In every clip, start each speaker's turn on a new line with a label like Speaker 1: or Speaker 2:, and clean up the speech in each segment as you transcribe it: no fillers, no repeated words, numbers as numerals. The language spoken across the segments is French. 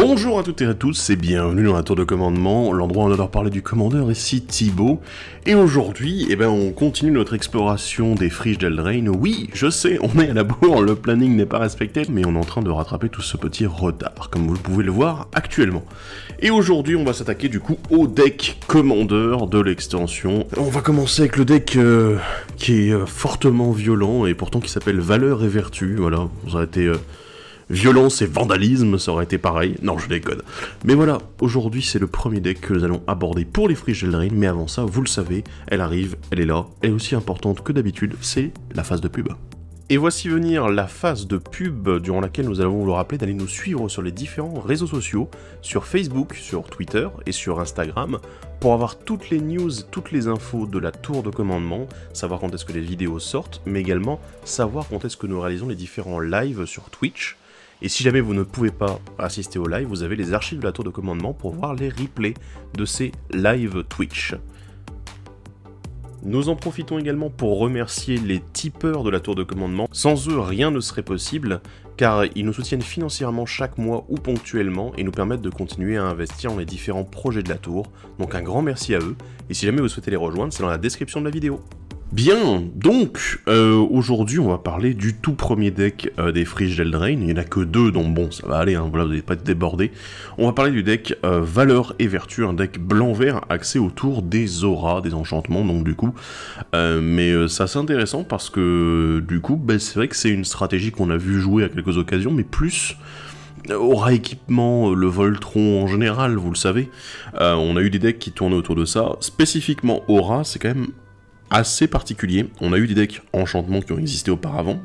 Speaker 1: Bonjour à toutes et à tous et bienvenue dans la tour de commandement, l'endroit où on adore parler du commandeur, ici Thibaut. Et aujourd'hui, on continue notre exploration des friches d'Eldraine. Oui, je sais, on est à la bourre, le planning n'est pas respecté, mais on est en train de rattraper tout ce petit retard, comme vous pouvez le voir actuellement. Et aujourd'hui, on va s'attaquer du coup au deck commandeur de l'extension. On va commencer avec le deck qui est fortement violent et pourtant qui s'appelle Valeur et Vertu, voilà, ça aurait été... Violence et vandalisme, ça aurait été pareil. Non, je déconne. Mais voilà, aujourd'hui c'est le premier deck que nous allons aborder pour les friches d'Eldraine, mais avant ça, vous le savez, elle arrive, elle est là, elle est aussi importante que d'habitude, c'est la phase de pub. Et voici venir la phase de pub durant laquelle nous allons vous le rappeler d'aller nous suivre sur les différents réseaux sociaux, sur Facebook, sur Twitter et sur Instagram, pour avoir toutes les news, toutes les infos de la tour de commandement, savoir quand est-ce que les vidéos sortent, mais également savoir quand est-ce que nous réalisons les différents lives sur Twitch. Et si jamais vous ne pouvez pas assister au live, vous avez les archives de la tour de commandement pour voir les replays de ces live Twitch. Nous en profitons également pour remercier les tipeurs de la tour de commandement. Sans eux, rien ne serait possible, car ils nous soutiennent financièrement chaque mois ou ponctuellement et nous permettent de continuer à investir dans les différents projets de la tour. Donc un grand merci à eux, et si jamais vous souhaitez les rejoindre, c'est dans la description de la vidéo. Bien, donc, aujourd'hui on va parler du tout premier deck des friches d'Eldraine, il n'y en a que deux, donc bon, ça va aller, hein, voilà, vous n'allez pas être débordés. On va parler du deck Valeur et Vertu, un deck blanc-vert axé autour des auras, des enchantements, donc du coup, mais c'est assez intéressant parce que, du coup, c'est vrai que c'est une stratégie qu'on a vu jouer à quelques occasions, mais plus... Aura équipement, le Voltron en général, vous le savez, on a eu des decks qui tournaient autour de ça, spécifiquement Aura, c'est quand même... assez particulier. On a eu des decks enchantements qui ont existé auparavant,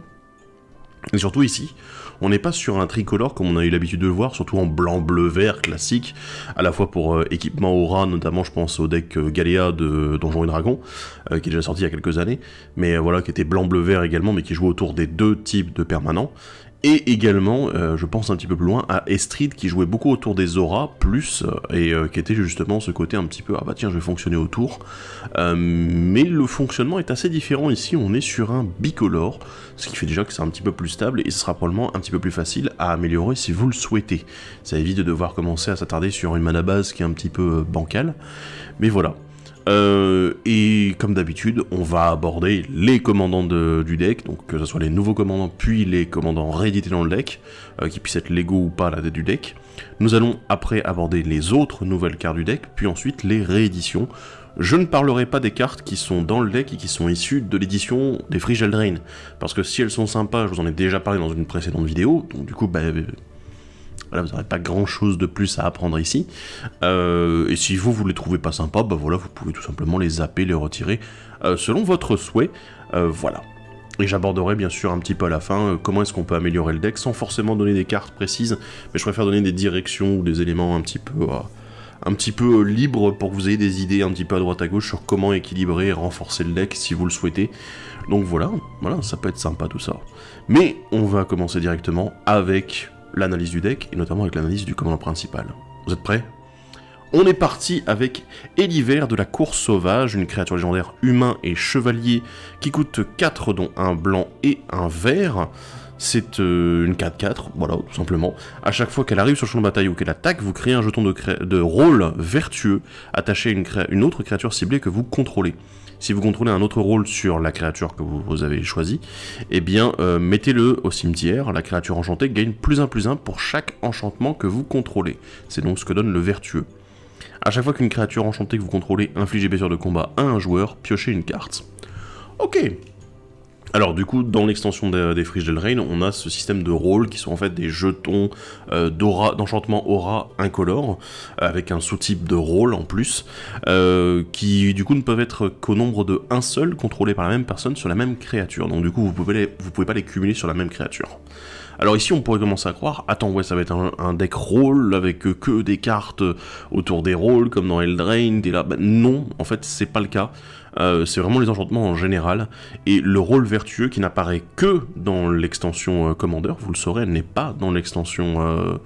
Speaker 1: et surtout ici, on n'est pas sur un tricolore comme on a eu l'habitude de le voir, surtout en blanc, bleu, vert, classique, à la fois pour équipement aura, notamment je pense au deck Galéa de Donjons et Dragons, qui est déjà sorti il y a quelques années, mais voilà, qui était blanc, bleu, vert également, mais qui joue autour des deux types de permanents. Et également, je pense un petit peu plus loin, à Estrid qui jouait beaucoup autour des auras, et qui était justement ce côté un petit peu, ah bah tiens, je vais fonctionner autour. Mais le fonctionnement est assez différent ici, on est sur un bicolore, ce qui fait déjà que c'est un petit peu plus stable, et ce sera probablement un petit peu plus facile à améliorer si vous le souhaitez. Ça évite de devoir commencer à s'attarder sur une mana base qui est un petit peu bancale, mais voilà. Et comme d'habitude, on va aborder les commandants du deck, donc que ce soit les nouveaux commandants puis les commandants réédités dans le deck, qui puissent être légaux ou pas à la tête du deck. Nous allons après aborder les autres nouvelles cartes du deck, puis ensuite les rééditions. Je ne parlerai pas des cartes qui sont dans le deck et qui sont issues de l'édition des friches d'Eldraine, parce que si elles sont sympas, je vous en ai déjà parlé dans une précédente vidéo, donc du coup, voilà, vous n'aurez pas grand chose de plus à apprendre ici, et si vous les trouvez pas sympas, voilà, vous pouvez tout simplement les zapper, les retirer, selon votre souhait, voilà. Et j'aborderai bien sûr un petit peu à la fin comment est-ce qu'on peut améliorer le deck, sans forcément donner des cartes précises, mais je préfère donner des directions ou des éléments un petit peu libres pour que vous ayez des idées un petit peu à droite à gauche sur comment équilibrer et renforcer le deck si vous le souhaitez. Donc voilà, ça peut être sympa tout ça. Mais on va commencer directement avec... l'analyse du deck, et notamment avec l'analyse du commandant principal. Vous êtes prêts? On est parti avec Eliver de la Course Sauvage, une créature légendaire humain et chevalier qui coûte 4, dont un blanc et un vert. C'est une 4-4, voilà, tout simplement. À chaque fois qu'elle arrive sur le champ de bataille ou qu'elle attaque, vous créez un jeton de rôle vertueux attaché à une autre créature ciblée que vous contrôlez. Si vous contrôlez un autre rôle sur la créature que vous avez choisi, eh bien, mettez-le au cimetière. La créature enchantée gagne +1/+1 pour chaque enchantement que vous contrôlez. C'est donc ce que donne le vertueux. À chaque fois qu'une créature enchantée que vous contrôlez inflige blessure de combat à un joueur, piochez une carte. Ok. Alors du coup, dans l'extension des friches d'Eldraine, on a ce système de rôles qui sont en fait des jetons d'enchantement aura incolore, avec un sous-type de rôle en plus, qui du coup ne peuvent être qu'au nombre de un seul, contrôlé par la même personne sur la même créature. Donc du coup, vous pouvez pas les cumuler sur la même créature. Alors ici, on pourrait commencer à croire, attends, ouais, ça va être un deck rôle avec que des cartes autour des rôles, comme dans Eldraine, t'es là. Non, en fait, c'est pas le cas. c'est vraiment les enchantements en général, et le rôle vertueux qui n'apparaît que dans l'extension Commander, vous le saurez, elle n'est pas dans l'extension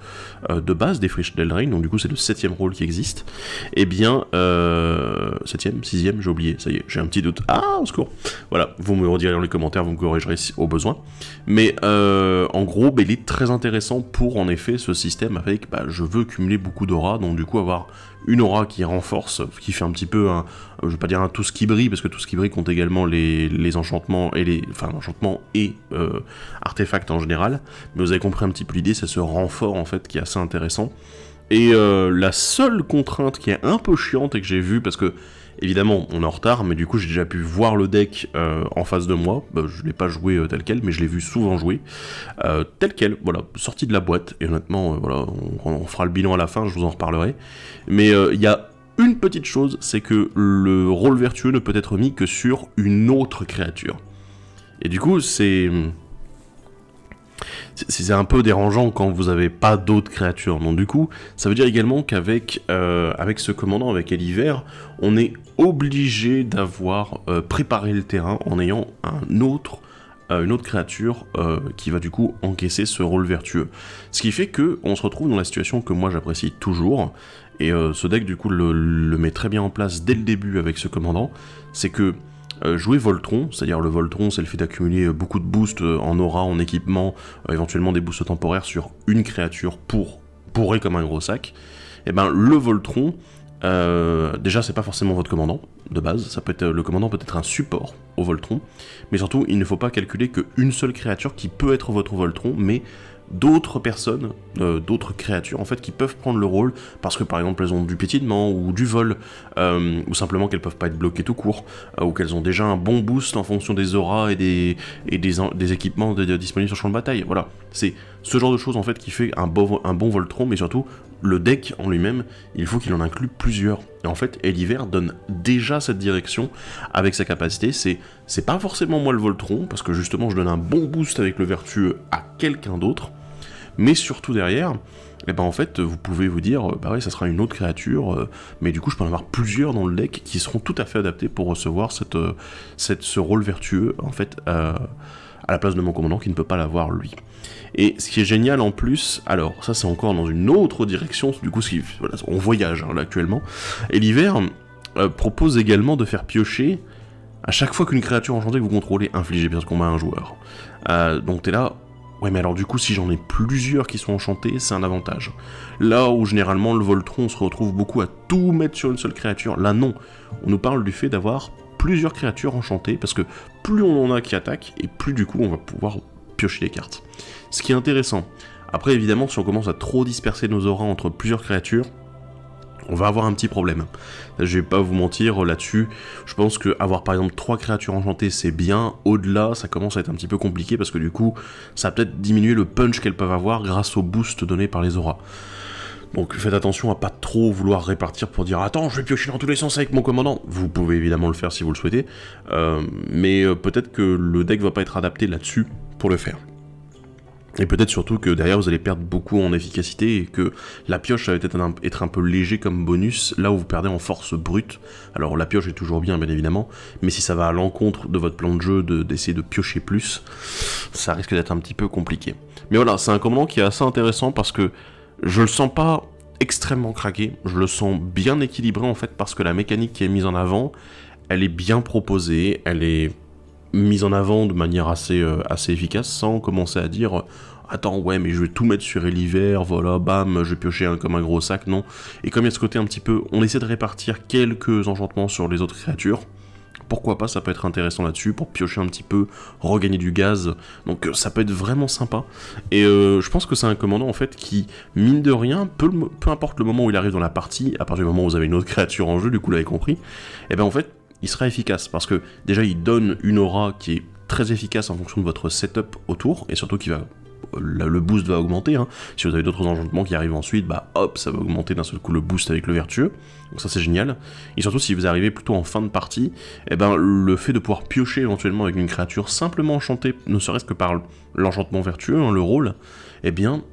Speaker 1: de base des friches d'Eldraine, donc du coup c'est le 7ème rôle qui existe, et bien, 7ème, 6ème, j'ai oublié, ça y est, j'ai un petit doute, ah, au secours, voilà, vous me redirez dans les commentaires, vous me corrigerez au besoin, mais en gros, il est très intéressant pour en effet ce système avec, je veux cumuler beaucoup d'aura, donc du coup avoir une aura qui renforce, qui fait un petit peu je vais pas dire un tout ce qui brille, parce que tout ce qui brille compte également les enchantements et l'enchantement et artefacts en général, mais vous avez compris un petit peu l'idée, c'est ce renfort en fait qui est assez intéressant. Et la seule contrainte qui est un peu chiante et que j'ai vue, parce que évidemment on est en retard, mais du coup j'ai déjà pu voir le deck en face de moi, je l'ai pas joué tel quel, mais je l'ai vu souvent jouer, tel quel, voilà, sorti de la boîte, et honnêtement, voilà, on fera le bilan à la fin, je vous en reparlerai, mais il y a une petite chose, c'est que le rôle vertueux ne peut être mis que sur une autre créature. Et du coup, c'est un peu dérangeant quand vous n'avez pas d'autres créatures. Donc du coup, ça veut dire également qu'avec avec ce commandant, avec Eliver, on est obligé d'avoir préparé le terrain en ayant une autre créature qui va du coup encaisser ce rôle vertueux. Ce qui fait que on se retrouve dans la situation que moi j'apprécie toujours, et ce deck du coup le met très bien en place dès le début avec ce commandant, c'est que jouer Voltron, c'est-à-dire le Voltron c'est le fait d'accumuler beaucoup de boosts en aura, en équipement, éventuellement des boosts temporaires sur une créature pour bourrer comme un gros sac, et ben le Voltron, déjà c'est pas forcément votre commandant de base, ça peut être, le commandant peut être un support au Voltron, mais surtout il ne faut pas calculer qu'une seule créature qui peut être votre Voltron, mais d'autres personnes, d'autres créatures en fait qui peuvent prendre le rôle parce que par exemple elles ont du piétinement ou du vol, ou simplement qu'elles peuvent pas être bloquées tout court, ou qu'elles ont déjà un bon boost en fonction des auras et des équipements disponibles sur le champ de bataille. Voilà, c'est ce genre de choses en fait qui fait un bon Voltron, mais surtout le deck en lui-même, il faut qu'il en inclue plusieurs. Et en fait, Eliver donne déjà cette direction avec sa capacité. C'est pas forcément moi le Voltron, parce que justement je donne un bon boost avec le vertueux à quelqu'un d'autre, mais surtout derrière, et ben en fait, vous pouvez vous dire, bah ouais, ça sera une autre créature, mais du coup je peux en avoir plusieurs dans le deck qui seront tout à fait adaptés pour recevoir ce rôle vertueux, en fait, à la place de mon commandant qui ne peut pas l'avoir lui. Et ce qui est génial en plus, alors ça c'est encore dans une autre direction, du coup voilà, on voyage là, actuellement, et l'hiver propose également de faire piocher à chaque fois qu'une créature enchantée que vous contrôlez inflige bien ce combat à un joueur. Donc t'es là, ouais mais alors du coup si j'en ai plusieurs qui sont enchantés, c'est un avantage. Là où généralement le Voltron se retrouve beaucoup à tout mettre sur une seule créature, là non, on nous parle du fait d'avoir plusieurs créatures enchantées, parce que plus on en a qui attaquent, et plus du coup on va pouvoir piocher les cartes. Ce qui est intéressant. Après évidemment si on commence à trop disperser nos auras entre plusieurs créatures, on va avoir un petit problème. Je vais pas vous mentir là-dessus, je pense que avoir par exemple 3 créatures enchantées c'est bien, au-delà ça commence à être un petit peu compliqué parce que du coup ça va peut-être diminuer le punch qu'elles peuvent avoir grâce au boost donné par les auras. Donc faites attention à pas trop vouloir répartir pour dire « Attends, je vais piocher dans tous les sens avec mon commandant !» Vous pouvez évidemment le faire si vous le souhaitez, mais peut-être que le deck va pas être adapté là-dessus pour le faire. Et peut-être surtout que derrière vous allez perdre beaucoup en efficacité et que la pioche ça va peut-être être un peu léger comme bonus, là où vous perdez en force brute. Alors la pioche est toujours bien évidemment, mais si ça va à l'encontre de votre plan de jeu d'essayer de piocher plus, ça risque d'être un petit peu compliqué. Mais voilà, c'est un commandant qui est assez intéressant parce que je le sens pas extrêmement craqué, je le sens bien équilibré en fait parce que la mécanique qui est mise en avant, elle est bien proposée, elle est mise en avant de manière assez efficace, sans commencer à dire « Attends, ouais, mais je vais tout mettre sur Eliver, voilà, bam, je vais piocher comme un gros sac, non. » Et comme il y a ce côté un petit peu, on essaie de répartir quelques enchantements sur les autres créatures, pourquoi pas, ça peut être intéressant là-dessus, pour piocher un petit peu, regagner du gaz, donc ça peut être vraiment sympa. Et je pense que c'est un commandant, en fait, qui, mine de rien, peu importe le moment où il arrive dans la partie, à partir du moment où vous avez une autre créature en jeu, du coup, vous l'avez compris, et ben en fait, il sera efficace, parce que déjà il donne une aura qui est très efficace en fonction de votre setup autour, et surtout qui va, le boost va augmenter, hein. Si vous avez d'autres enchantements qui arrivent ensuite, bah hop, ça va augmenter d'un seul coup le boost avec le vertueux, donc ça c'est génial, et surtout si vous arrivez plutôt en fin de partie, et ben le fait de pouvoir piocher éventuellement avec une créature simplement enchantée, ne serait-ce que par l'enchantement vertueux, hein, le rôle, et bien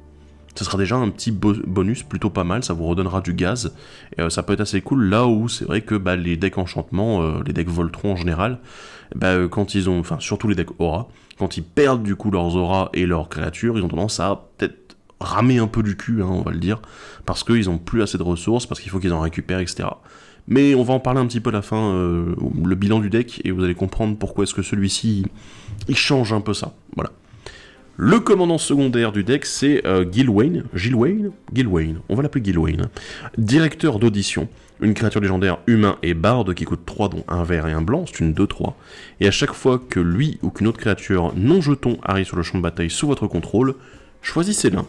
Speaker 1: ce sera déjà un petit bonus plutôt pas mal, ça vous redonnera du gaz, et ça peut être assez cool, là où c'est vrai que bah, les decks enchantement, les decks Voltron en général, bah, quand ils ont, enfin surtout les decks aura, quand ils perdent du coup leurs auras et leurs créatures, ils ont tendance à peut-être ramer un peu du cul, hein, on va le dire, parce qu'ils ont plus assez de ressources, parce qu'il faut qu'ils en récupèrent, etc. Mais on va en parler un petit peu à la fin, le bilan du deck, et vous allez comprendre pourquoi est-ce que celui-ci, il change un peu ça, voilà. Le commandant secondaire du deck, c'est Gilwain, on va l'appeler Gilwain, directeur d'audition, une créature légendaire humain et barde qui coûte 3 dont un vert et un blanc, c'est une 2-3, et à chaque fois que lui ou qu'une autre créature non jeton arrive sur le champ de bataille sous votre contrôle, choisissez l'un.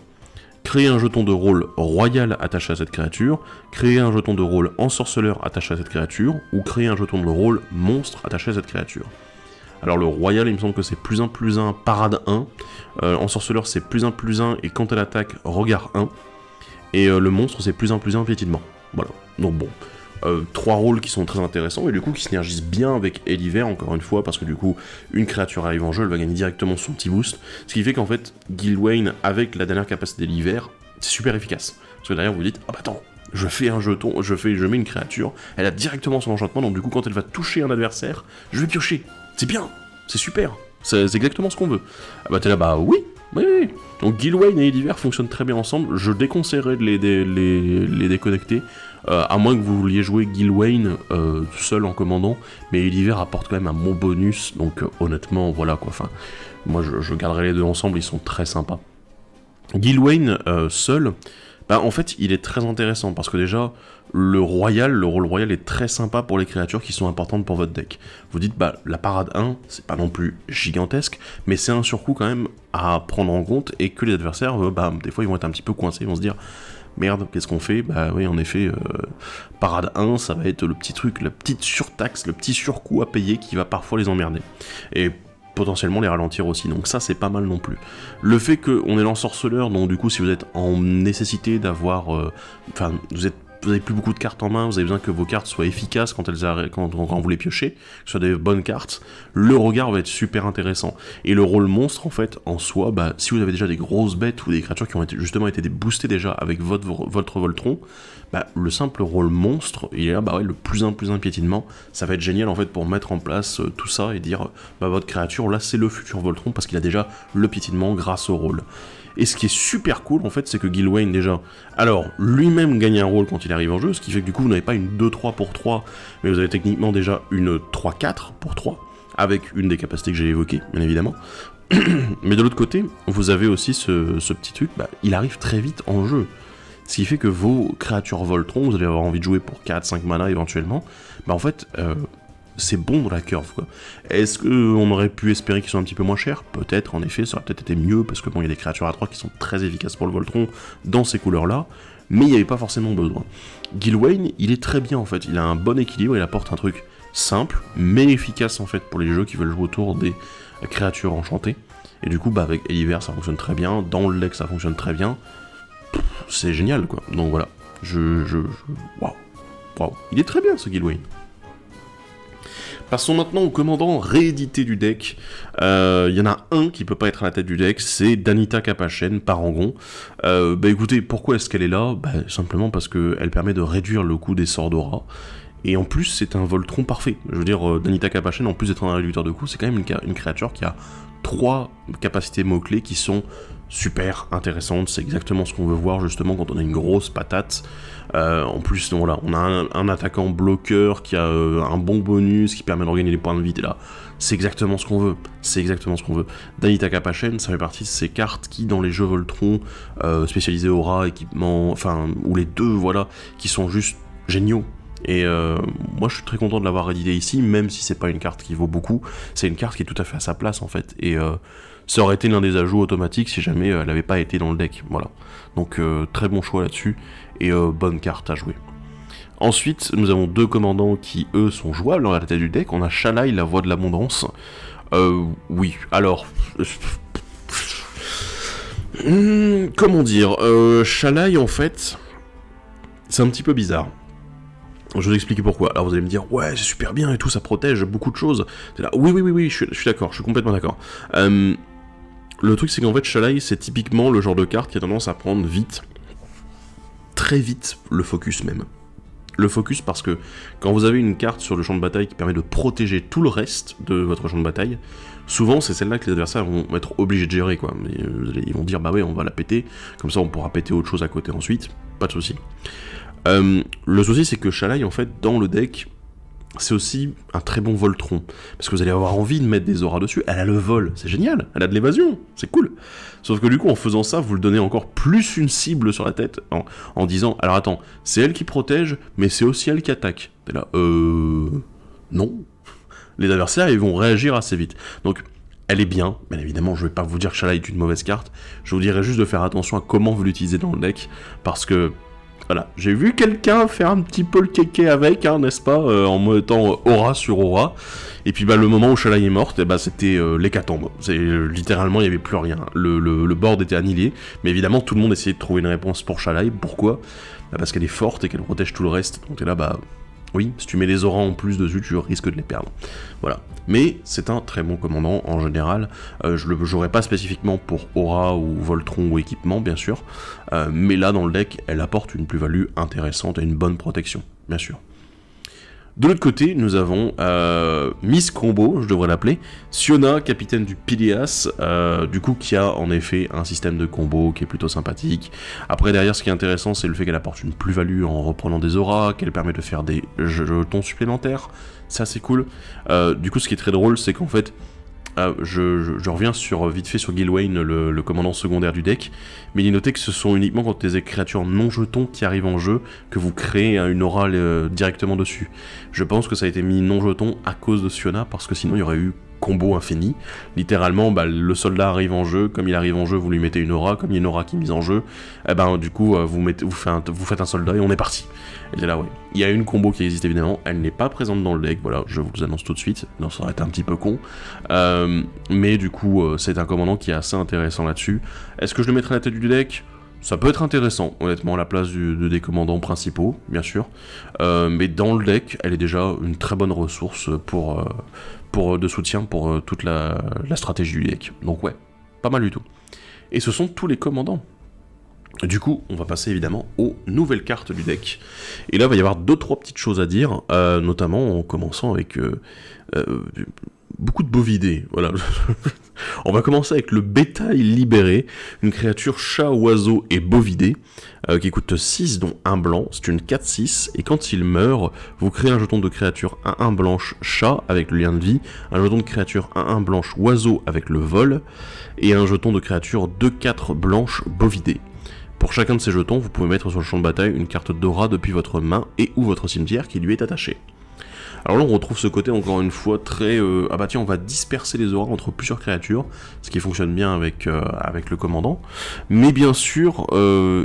Speaker 1: Créez un jeton de rôle royal attaché à cette créature, créez un jeton de rôle ensorceleur attaché à cette créature, ou créez un jeton de rôle monstre attaché à cette créature. Alors le royal, il me semble que c'est +1/+1, parade 1, ensorceleur c'est +1/+1, et quand elle attaque, regard 1, et le monstre c'est +1/+1, piétinement. Voilà, donc bon, 3 rôles qui sont très intéressants, et du coup qui synergisent bien avec Eliver, encore une fois, parce que du coup, une créature arrive en jeu, elle va gagner directement son petit boost, ce qui fait qu'en fait, Gilwain, avec la dernière capacité d'Eliver, c'est super efficace. Parce que derrière, vous dites, ah bah attends, je fais un jeton, je mets une créature, elle a directement son enchantement, donc du coup, quand elle va toucher un adversaire, je vais piocher. C'est bien, c'est super, c'est exactement ce qu'on veut. Ah bah t'es là, bah oui. Donc Gilwain et Eliver fonctionnent très bien ensemble, je déconseillerais de les déconnecter, à moins que vous vouliez jouer Gilwain seul en commandant, mais Eliver apporte quand même un bon bonus, donc honnêtement, voilà quoi, enfin, moi je garderai les deux ensemble, ils sont très sympas. Gilwain seul, bah en fait il est très intéressant, parce que déjà, le rôle royal est très sympa pour les créatures qui sont importantes pour votre deck. Vous dites, bah la parade 1, c'est pas non plus gigantesque, mais c'est un surcoût quand même à prendre en compte, et que les adversaires, bah des fois ils vont être un petit peu coincés, ils vont se dire, merde, qu'est-ce qu'on fait? Bah oui, en effet, parade 1, ça va être le petit truc, la petite surtaxe, le petit surcoût à payer qui va parfois les emmerder. Et potentiellement les ralentir aussi, donc ça c'est pas mal non plus. Le fait qu'on ait l'ensorceleur, donc du coup si vous êtes en nécessité d'avoir, enfin vous avez plus beaucoup de cartes en main, vous avez besoin que vos cartes soient efficaces quand vous les piochez, que ce soit des bonnes cartes, le regard va être super intéressant. Et le rôle monstre, en fait, en soi, bah, si vous avez déjà des grosses bêtes ou des créatures qui ont justement été boostées déjà avec votre Voltron, bah, le simple rôle monstre, il est là, bah ouais, le +1/+1 piétinement, ça va être génial en fait pour mettre en place tout ça et dire, bah votre créature, là c'est le futur Voltron parce qu'il a déjà le piétinement grâce au rôle. Et ce qui est super cool en fait, c'est que Gilwain déjà, alors lui-même gagne un rôle quand il arrive en jeu, ce qui fait que du coup vous n'avez pas une 2-3 pour 3, mais vous avez techniquement déjà une 3-4 pour 3, avec une des capacités que j'ai évoquées, bien évidemment. Mais de l'autre côté, vous avez aussi ce petit truc, bah, il arrive très vite en jeu. Ce qui fait que vos créatures Voltron, vous allez avoir envie de jouer pour 4-5 mana éventuellement, bah en fait, c'est bon dans la curve, quoi. Est-ce qu'on aurait pu espérer qu'ils soient un petit peu moins chers? Peut-être, en effet, ça aurait peut-être été mieux, parce que bon, il y a des créatures à 3 qui sont très efficaces pour le Voltron dans ces couleurs-là, mais il n'y avait pas forcément besoin. Gilwain, il est très bien en fait, il a un bon équilibre, il apporte un truc simple, mais efficace en fait pour les jeux qui veulent jouer autour des créatures enchantées, et du coup, bah avec Eliver ça fonctionne très bien, dans le deck ça fonctionne très bien, c'est génial quoi, donc voilà, waouh, il est très bien ce Gilwain. Passons maintenant au commandant réédité du deck. Il y en a un qui peut pas être à la tête du deck, c'est Danita Capachène, Parangon. Bah écoutez, pourquoi est-ce qu'elle est là? Bah simplement parce qu'elle permet de réduire le coût des sorts d'aura. Et en plus, c'est un Voltron parfait. Je veux dire, Danita Capachène, en plus d'être un réducteur de coût, c'est quand même une créature qui a 3 capacités mots-clés qui sont super intéressantes. C'est exactement ce qu'on veut voir justement quand on a une grosse patate. En plus, voilà, on a un attaquant bloqueur qui a un bon bonus, qui permet de regagner des points de vie, et là, c'est exactement ce qu'on veut, Danita Capachène, ça fait partie de ces cartes qui, dans les jeux Voltron, spécialisés aura, équipement, enfin, ou les deux, voilà, qui sont juste géniaux. Et moi je suis très content de l'avoir réédité ici, même si c'est pas une carte qui vaut beaucoup, c'est une carte qui est tout à fait à sa place en fait, et ça aurait été l'un des ajouts automatiques si jamais elle n'avait pas été dans le deck, voilà. Donc très bon choix là-dessus, et bonne carte à jouer. Ensuite, nous avons 2 commandants qui, eux, sont jouables dans la tête du deck. On a Shalai, la voix de l'abondance. Oui, alors... comment dire, Shalai, en fait, c'est un petit peu bizarre. Je vais vous expliquer pourquoi. Alors vous allez me dire, ouais, c'est super bien et tout, ça protège beaucoup de choses. Là, oui, je suis d'accord, je suis complètement d'accord. Le truc, c'est qu'en fait, Shalai, c'est typiquement le genre de carte qui a tendance à prendre vite, très vite, le focus même. Le focus parce que quand vous avez une carte sur le champ de bataille qui permet de protéger tout le reste de votre champ de bataille, souvent c'est celle-là que les adversaires vont être obligés de gérer, quoi. Mais, ils vont dire bah ouais, on va la péter, comme ça on pourra péter autre chose à côté ensuite, pas de souci. Le souci c'est que Shalai en fait dans le deck, c'est aussi un très bon Voltron, parce que vous allez avoir envie de mettre des auras dessus, elle a le vol, c'est génial, elle a de l'évasion, c'est cool. Sauf que du coup, en faisant ça, vous le donnez encore plus une cible sur la tête, en disant, alors attends, c'est elle qui protège, mais c'est aussi elle qui attaque. T'es là, non. Les adversaires, ils vont réagir assez vite. Donc, elle est bien, bien évidemment, je vais pas vous dire que Shalai est une mauvaise carte, je vous dirais juste de faire attention à comment vous l'utilisez dans le deck, parce que voilà, j'ai vu quelqu'un faire un petit peu le kéké avec, hein, n'est-ce pas, en mettant aura sur aura, et puis bah, le moment où Shalai est morte, bah, c'était l'hécatombe. Littéralement, il n'y avait plus rien. Le board était annihilé, mais évidemment, tout le monde essayait de trouver une réponse pour Shalai. Pourquoi? Bah, parce qu'elle est forte et qu'elle protège tout le reste, donc t'es là, bah... Oui, si tu mets les auras en plus dessus, tu risques de les perdre. Voilà. Mais c'est un très bon commandant en général. Je le jouerai pas spécifiquement pour aura ou Voltron ou équipement, bien sûr. Mais là, dans le deck, elle apporte une plus-value intéressante et une bonne protection, bien sûr. De l'autre côté, nous avons Miss Combo, je devrais l'appeler, Siona, capitaine du Phileas, du coup qui a en effet un système de combo qui est plutôt sympathique. Après derrière, ce qui est intéressant, c'est le fait qu'elle apporte une plus-value en reprenant des auras, qu'elle permet de faire des jetons supplémentaires, ça c'est cool. Du coup, ce qui est très drôle, c'est qu'en fait, je reviens vite fait sur Gilwain, le commandant secondaire du deck, mais il est noté que ce sont uniquement quand des créatures non jetons qui arrivent en jeu que vous créez une aura directement dessus. Je pense que ça a été mis non jeton à cause de Siona, parce que sinon il y aurait eu combo infini. Littéralement, bah, le soldat arrive en jeu, comme il arrive en jeu, vous lui mettez une aura, comme il y a une aura qui est mise en jeu, eh ben, du coup, vous faites un soldat et on est parti. Et là, ouais. Il y a une combo qui existe évidemment, elle n'est pas présente dans le deck, voilà, je vous annonce tout de suite, non, ça aurait été un petit peu con. Mais du coup, c'est un commandant qui est assez intéressant là-dessus. Est-ce que je le mettrai à la tête du deck ? Ça peut être intéressant, honnêtement, à la place des commandants principaux, bien sûr. Mais dans le deck, elle est déjà une très bonne ressource de soutien pour toute la stratégie du deck. Donc ouais, pas mal du tout. Et ce sont tous les commandants. Du coup, on va passer évidemment aux nouvelles cartes du deck. Et là, il va y avoir 2-3 petites choses à dire, notamment en commençant avec beaucoup de bovidés. Voilà. On va commencer avec le bétail libéré, une créature chat, oiseau et bovidé, qui coûte 6 dont 1 blanc, c'est une 4-6, et quand il meurt, vous créez un jeton de créature 1-1 blanche chat avec le lien de vie, un jeton de créature 1-1 blanche oiseau avec le vol, et un jeton de créature 2-4 blanche bovidé. Pour chacun de ces jetons, vous pouvez mettre sur le champ de bataille une carte d'aura depuis votre main et ou votre cimetière qui lui est attachée. Alors là, on retrouve ce côté encore une fois très... ah bah tiens, on va disperser les auras entre plusieurs créatures, ce qui fonctionne bien avec le commandant. Mais bien sûr,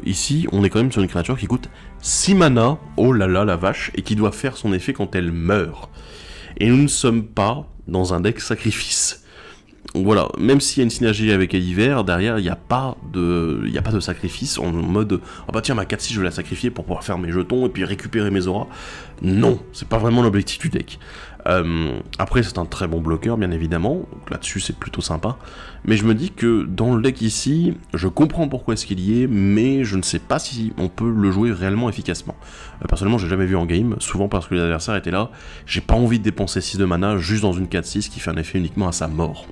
Speaker 1: ici, on est quand même sur une créature qui coûte 6 mana, oh là là, la vache, et qui doit faire son effet quand elle meurt. Et nous ne sommes pas dans un deck sacrifice. Donc voilà, même s'il y a une synergie avec Eliver, derrière il n'y a pas de sacrifice en mode oh bah tiens ma 4-6 je vais la sacrifier pour pouvoir faire mes jetons et puis récupérer mes auras. Non, c'est pas vraiment l'objectif du deck. Après c'est un très bon bloqueur bien évidemment, là-dessus c'est plutôt sympa, mais je me dis que dans le deck ici, je comprends pourquoi est-ce qu'il y est, mais je ne sais pas si on peut le jouer réellement efficacement. Personnellement j'ai jamais vu en game, souvent parce que les adversaires étaient là, j'ai pas envie de dépenser 6 de mana juste dans une 4-6 qui fait un effet uniquement à sa mort.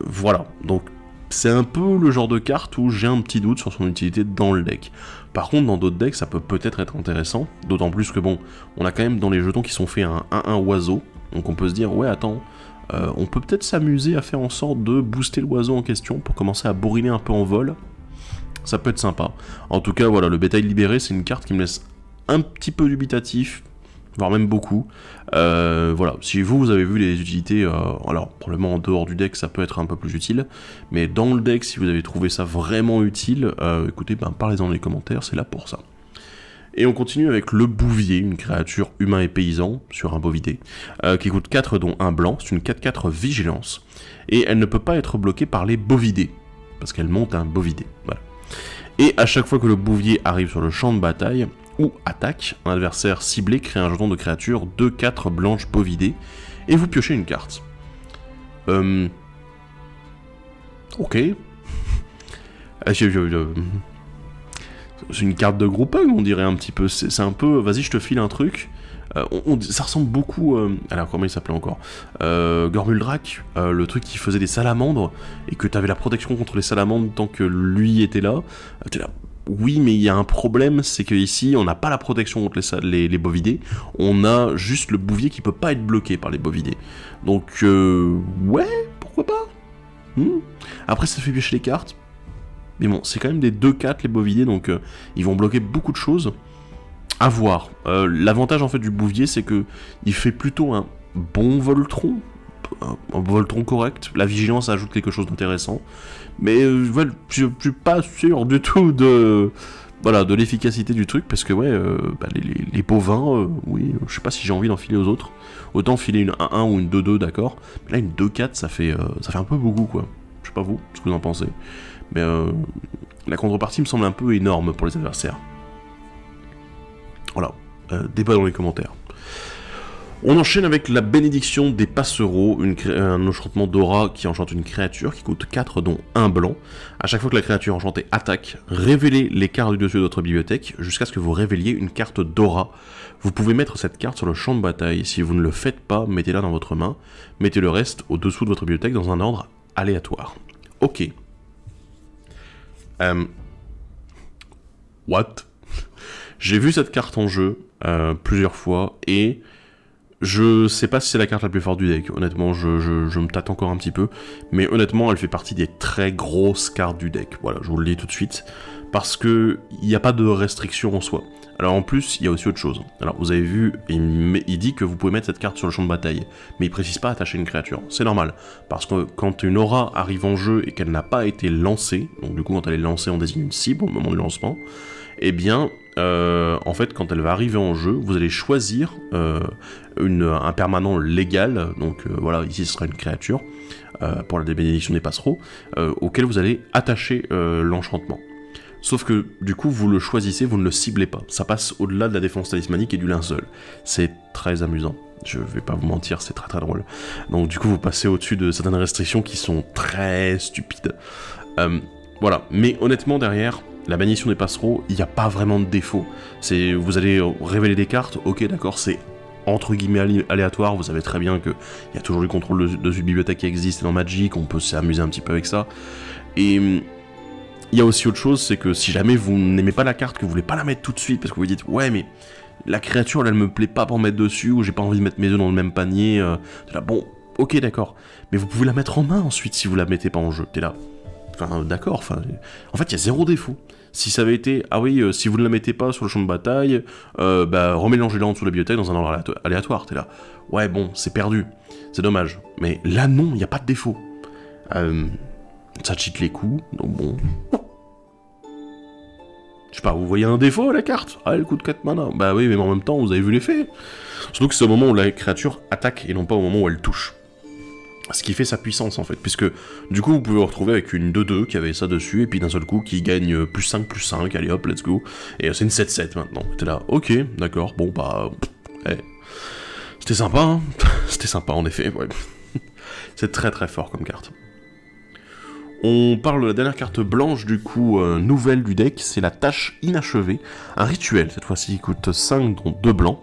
Speaker 1: Voilà, donc c'est un peu le genre de carte où j'ai un petit doute sur son utilité dans le deck. Par contre, dans d'autres decks, ça peut peut-être être intéressant, d'autant plus que bon, on a quand même dans les jetons qui sont faits un 1-1 oiseau, donc on peut se dire, ouais attends, on peut peut-être s'amuser à faire en sorte de booster l'oiseau en question pour commencer à bourriner un peu en vol, ça peut être sympa. En tout cas, voilà, le bétail libéré, c'est une carte qui me laisse un petit peu dubitatif, voire même beaucoup. Voilà, si vous avez vu les utilités, alors probablement en dehors du deck ça peut être un peu plus utile, mais dans le deck si vous avez trouvé ça vraiment utile, écoutez, ben, parlez-en dans les commentaires, c'est là pour ça. Et on continue avec le Bouvier, une créature humain et paysan, sur un bovidé, qui coûte 4 dont 1 blanc, c'est une 4-4 vigilance, et elle ne peut pas être bloquée par les bovidés, parce qu'elle monte un bovidé, voilà. Et à chaque fois que le Bouvier arrive sur le champ de bataille, ou attaque, un adversaire ciblé crée un jeton de créature 2-4 blanches bovidées, et vous piochez une carte. Ok. C'est une carte de grouping, on dirait un petit peu. C'est un peu, vas-y, je te file un truc. Ça ressemble beaucoup... alors, comment il s'appelait encore Gormuldrak, le truc qui faisait des salamandres, et que t'avais la protection contre les salamandres tant que lui était là. T'es là, oui, mais il y a un problème, c'est que ici, on n'a pas la protection contre les bovidés, on a juste le bouvier qui peut pas être bloqué par les bovidés. Donc, ouais, pourquoi pas. Après, ça fait piocher les cartes. Mais bon, c'est quand même des 2-4 les bovidés, donc ils vont bloquer beaucoup de choses. À voir. L'avantage en fait du bouvier, c'est que il fait plutôt un bon Voltron, un Voltron correct. La vigilance ajoute quelque chose d'intéressant, mais ouais, je suis pas sûr du tout de l'efficacité du truc, parce que ouais, les bovins, oui, je sais pas si j'ai envie d'en filer aux autres. Autant filer une 1-1 ou une 2-2, d'accord. Mais là une 2-4, ça fait un peu beaucoup quoi. Je sais pas vous, ce que vous en pensez. Mais la contrepartie me semble un peu énorme pour les adversaires. Voilà, débat dans les commentaires. On enchaîne avec la bénédiction des passereaux, un enchantement d'aura qui enchante une créature qui coûte 4 dont 1 blanc. À chaque fois que la créature enchantée attaque, révélez les cartes du dessus de votre bibliothèque jusqu'à ce que vous révéliez une carte d'aura. Vous pouvez mettre cette carte sur le champ de bataille. Si vous ne le faites pas, mettez-la dans votre main. Mettez le reste au-dessous de votre bibliothèque dans un ordre aléatoire. Ok. What? J'ai vu cette carte en jeu plusieurs fois et je sais pas si c'est la carte la plus forte du deck. Honnêtement, je me tâte encore un petit peu, mais honnêtement, elle fait partie des très grosses cartes du deck. Voilà, je vous le dis tout de suite, parce que il n'y a pas de restriction en soi. Alors en plus, il y a aussi autre chose. Alors vous avez vu, il dit que vous pouvez mettre cette carte sur le champ de bataille, mais il précise pas attacher une créature. C'est normal, parce que quand une aura arrive en jeu et qu'elle n'a pas été lancée, donc du coup quand elle est lancée, on désigne une cible au moment du lancement, eh bien, en fait, quand elle va arriver en jeu, vous allez choisir un permanent légal, donc voilà, ici ce sera une créature, pour la bénédiction des passereaux, auquel vous allez attacher l'enchantement. Sauf que, du coup, vous le choisissez, vous ne le ciblez pas. Ça passe au-delà de la défense talismanique et du linceul. C'est très amusant. Je vais pas vous mentir, c'est très très drôle. Donc du coup, vous passez au-dessus de certaines restrictions qui sont très stupides. Voilà. Mais honnêtement, derrière, la bénédiction des passereaux, il n'y a pas vraiment de défaut. Vous allez révéler des cartes, ok, d'accord, c'est entre guillemets aléatoire, vous savez très bien qu'il y a toujours du contrôle de bibliothèque qui existe dans Magic, on peut s'amuser un petit peu avec ça. Et il y a aussi autre chose, c'est que si jamais vous n'aimez pas la carte, que vous voulez pas la mettre tout de suite, parce que vous dites, ouais mais la créature elle me plaît pas pour mettre dessus, ou j'ai pas envie de mettre mes œufs dans le même panier, t'es là, bon, ok d'accord, mais vous pouvez la mettre en main ensuite si vous la mettez pas en jeu, t'es là, enfin d'accord, enfin, en fait il y a zéro défaut. Si ça avait été, ah oui, si vous ne la mettez pas sur le champ de bataille, remélangez-la en dessous de la bibliothèque dans un ordre aléatoire, t'es là, ouais bon, c'est perdu, c'est dommage, mais là non, il n'y a pas de défaut. Ça cheat les coups, donc bon. Je sais pas, vous voyez un défaut à la carte? Ah, elle coûte 4 mana. Bah oui, mais en même temps, vous avez vu l'effet. Surtout que c'est au moment où la créature attaque et non pas au moment où elle touche. Ce qui fait sa puissance en fait, puisque du coup vous pouvez vous retrouver avec une 2-2 qui avait ça dessus, et puis d'un seul coup qui gagne plus 5, allez hop, let's go. Et c'est une 7-7 maintenant. T'es là, ok, d'accord, bon bah... C'était sympa, hein. C'était sympa en effet, ouais. C'est très très fort comme carte. On parle de la dernière carte blanche, du coup, nouvelle du deck, c'est la tâche inachevée. Un rituel, cette fois-ci, qui coûte 5, dont 2 blancs.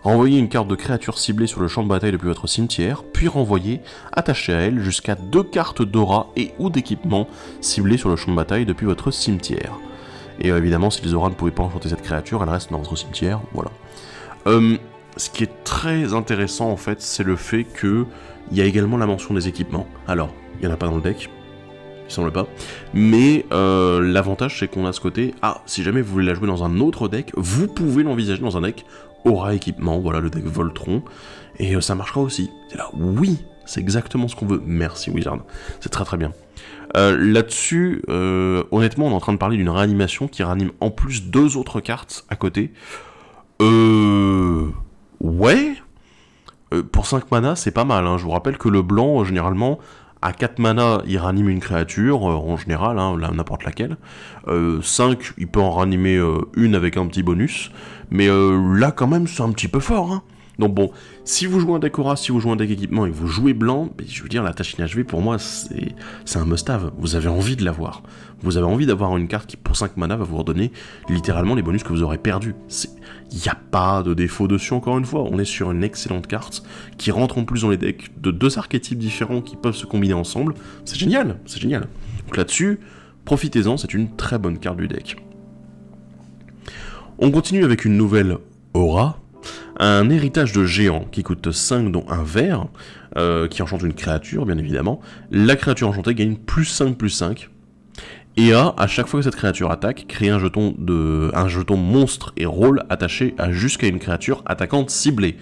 Speaker 1: Renvoyez une carte de créature ciblée sur le champ de bataille depuis votre cimetière, puis renvoyez, attachez à elle, jusqu'à 2 cartes d'aura et ou d'équipement ciblées sur le champ de bataille depuis votre cimetière. Et évidemment, si les auras ne pouvaient pas enchanter cette créature, elle reste dans votre cimetière, voilà. Ce qui est très intéressant, en fait, c'est le fait qu'il y a également la mention des équipements. Alors, il n'y en a pas dans le deck, il semble pas, mais l'avantage c'est qu'on a ce côté, ah, si jamais vous voulez la jouer dans un autre deck, vous pouvez l'envisager dans un deck aura équipement, voilà le deck Voltron, et ça marchera aussi. C'est là, oui, c'est exactement ce qu'on veut, merci Wizard, c'est très très bien. Là-dessus, honnêtement, on est en train de parler d'une réanimation qui réanime en plus 2 autres cartes à côté. Ouais, pour 5 mana, c'est pas mal, hein. Je vous rappelle que le blanc, généralement, à 4 mana, il ranime une créature, en général, hein, n'importe laquelle. 5, il peut en ranimer une avec un petit bonus. Mais là, quand même, c'est un petit peu fort. Hein. Donc bon, si vous jouez un deck aura, si vous jouez un deck équipement et que vous jouez blanc, je veux dire, la tâche inachevée, pour moi, c'est un must-have. Vous avez envie de l'avoir. Vous avez envie d'avoir une carte qui, pour 5 mana, va vous redonner littéralement les bonus que vous aurez perdus. Il n'y a pas de défaut dessus, encore une fois. On est sur une excellente carte qui rentre en plus dans les decks de 2 archétypes différents qui peuvent se combiner ensemble. C'est génial, c'est génial. Donc là-dessus, profitez-en, c'est une très bonne carte du deck. On continue avec une nouvelle aura. Un héritage de géant qui coûte 5 dont un vert, qui enchante une créature bien évidemment. La créature enchantée gagne +5/+5. Et à chaque fois que cette créature attaque, crée un jeton monstre et rôle attaché à jusqu'à une créature attaquante ciblée.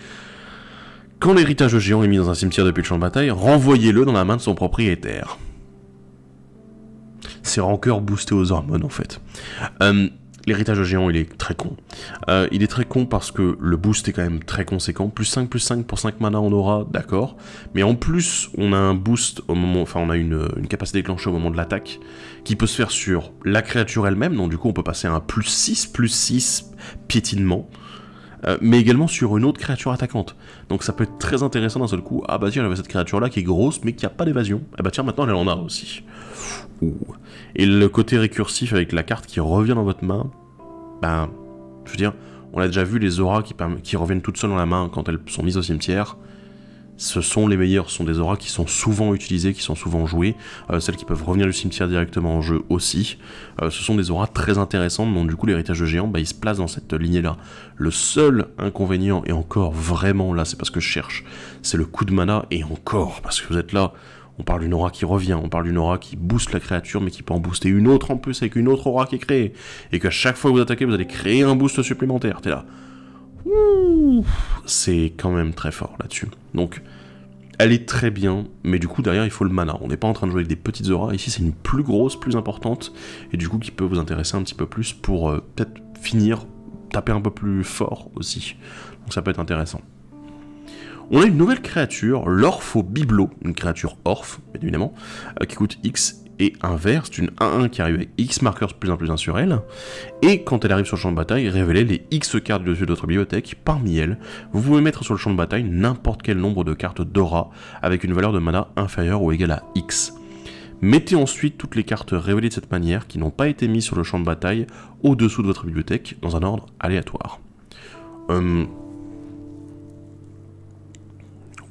Speaker 1: Quand l'héritage de géant est mis dans un cimetière depuis le champ de bataille, renvoyez-le dans la main de son propriétaire. C'est rancœur boosté aux hormones en fait. L'héritage de géant, il est très con. Il est très con parce que le boost est quand même très conséquent. +5/+5 pour 5 mana en aura, d'accord. Mais en plus, on a un boost au moment... Enfin, on a une capacité déclenchée au moment de l'attaque qui peut se faire sur la créature elle-même. Donc du coup, on peut passer à un +6/+6 piétinement. Mais également sur une autre créature attaquante. Donc ça peut être très intéressant d'un seul coup. Ah bah tiens, j'avais cette créature-là qui est grosse, mais qui n'a pas d'évasion. Ah bah tiens, maintenant elle en a aussi. Ouh. Et le côté récursif avec la carte qui revient dans votre main, ben, je veux dire, on a déjà vu les auras qui reviennent toutes seules dans la main quand elles sont mises au cimetière. Ce sont les meilleures, ce sont des auras qui sont souvent utilisées, qui sont souvent jouées, celles qui peuvent revenir du cimetière directement en jeu aussi. Ce sont des auras très intéressantes, donc du coup l'héritage de géant, bah, il se place dans cette lignée-là. Le seul inconvénient, et encore vraiment là, c'est parce que je cherche, c'est le coup de mana, et encore, parce que vous êtes là, on parle d'une aura qui revient, on parle d'une aura qui booste la créature, mais qui peut en booster une autre en plus avec une autre aura qui est créée, et qu'à chaque fois que vous attaquez, vous allez créer un boost supplémentaire, t'es là. Ouh, c'est quand même très fort là-dessus. Donc, elle est très bien, mais du coup, derrière, il faut le mana. On n'est pas en train de jouer avec des petites auras. Ici, c'est une plus grosse, plus importante, et du coup, qui peut vous intéresser un petit peu plus pour peut-être finir, taper un peu plus fort aussi. Donc, ça peut être intéressant. On a une nouvelle créature, l'Orpho-Biblo, une créature Orph, bien évidemment, qui coûte X et un vert, c'est une 1-1 qui arrive avec X marqueurs +1/+1 sur elle, et quand elle arrive sur le champ de bataille, révélez les X cartes du dessus de votre bibliothèque, parmi elles, vous pouvez mettre sur le champ de bataille n'importe quel nombre de cartes d'aura, avec une valeur de mana inférieure ou égale à X. Mettez ensuite toutes les cartes révélées de cette manière, qui n'ont pas été mises sur le champ de bataille, au-dessous de votre bibliothèque, dans un ordre aléatoire.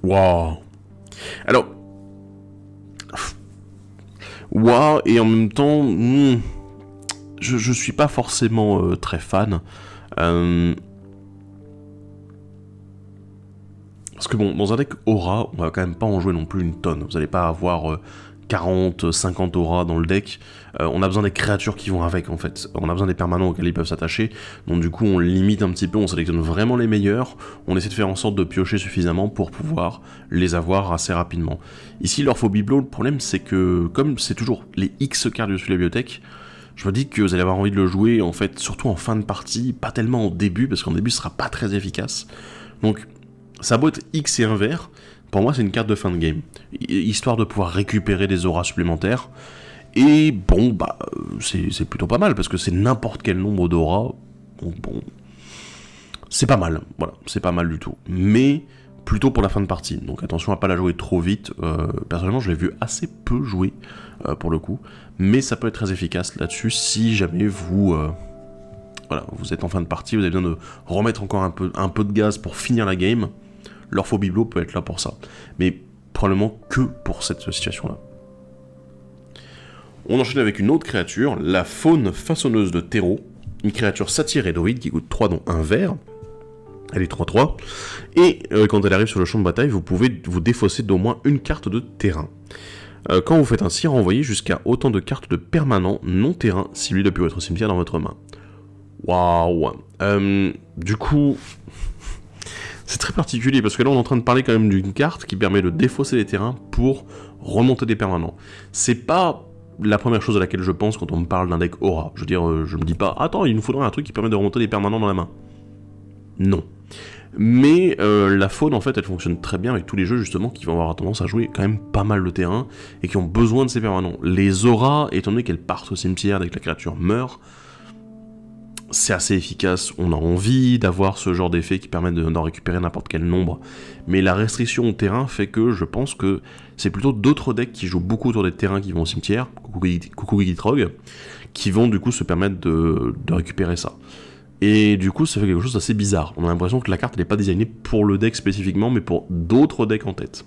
Speaker 1: Waouh. Alors, waouh, et en même temps, je suis pas forcément très fan. Parce que bon, dans un deck aura, on va quand même pas en jouer non plus une tonne. Vous n'allez pas avoir 40, 50 auras dans le deck. On a besoin des créatures qui vont avec, en fait. On a besoin des permanents auxquels ils peuvent s'attacher. Donc du coup, on limite un petit peu, on sélectionne vraiment les meilleurs. On essaie de faire en sorte de piocher suffisamment pour pouvoir les avoir assez rapidement. Ici, l'Orpho-Biblo, le problème, c'est que, comme c'est toujours les X cartes dessus de la bibliothèque, je me dis que vous allez avoir envie de le jouer, en fait, surtout en fin de partie, pas tellement au début, parce qu'en début, ce sera pas très efficace. Donc, ça a beau être X et un vert, pour moi, c'est une carte de fin de game, histoire de pouvoir récupérer des auras supplémentaires. Et bon, bah, c'est plutôt pas mal, parce que c'est n'importe quel nombre d'auras. Donc bon, c'est pas mal, voilà, c'est pas mal du tout. Mais plutôt pour la fin de partie, donc attention à pas la jouer trop vite. Personnellement, je l'ai vu assez peu jouer, pour le coup. Mais ça peut être très efficace là-dessus, si jamais vous... voilà, vous êtes en fin de partie, vous avez besoin de remettre encore un peu de gaz pour finir la game. L'Orpho-Biblo peut être là pour ça, mais probablement que pour cette situation-là. On enchaîne avec une autre créature, la Faune Façonneuse de terreau, une créature satyrédoïde qui coûte 3 dont un vert. Elle est 3-3, et quand elle arrive sur le champ de bataille, vous pouvez vous défausser d'au moins une carte de terrain. Quand vous faites ainsi, renvoyez jusqu'à autant de cartes de permanents non-terrain ciblées depuis votre cimetière dans votre main. Waouh. Du coup... c'est très particulier, parce que là on est en train de parler quand même d'une carte qui permet de défausser les terrains pour remonter des permanents. C'est pas la première chose à laquelle je pense quand on me parle d'un deck aura. Je veux dire, je me dis pas, attends, il nous faudrait un truc qui permet de remonter des permanents dans la main. Non. Mais la faune, en fait, elle fonctionne très bien avec tous les jeux, justement, qui vont avoir tendance à jouer quand même pas mal de terrain, et qui ont besoin de ces permanents. Les auras, étant donné qu'elles partent au cimetière dès que la créature meurt, c'est assez efficace, on a envie d'avoir ce genre d'effet qui permet d'en récupérer n'importe quel nombre, mais la restriction au terrain fait que je pense que c'est plutôt d'autres decks qui jouent beaucoup autour des terrains qui vont au cimetière, coucou Gitrog, qui vont du coup se permettre de récupérer ça. Et du coup ça fait quelque chose d'assez bizarre, on a l'impression que la carte n'est pas designée pour le deck spécifiquement, mais pour d'autres decks en tête.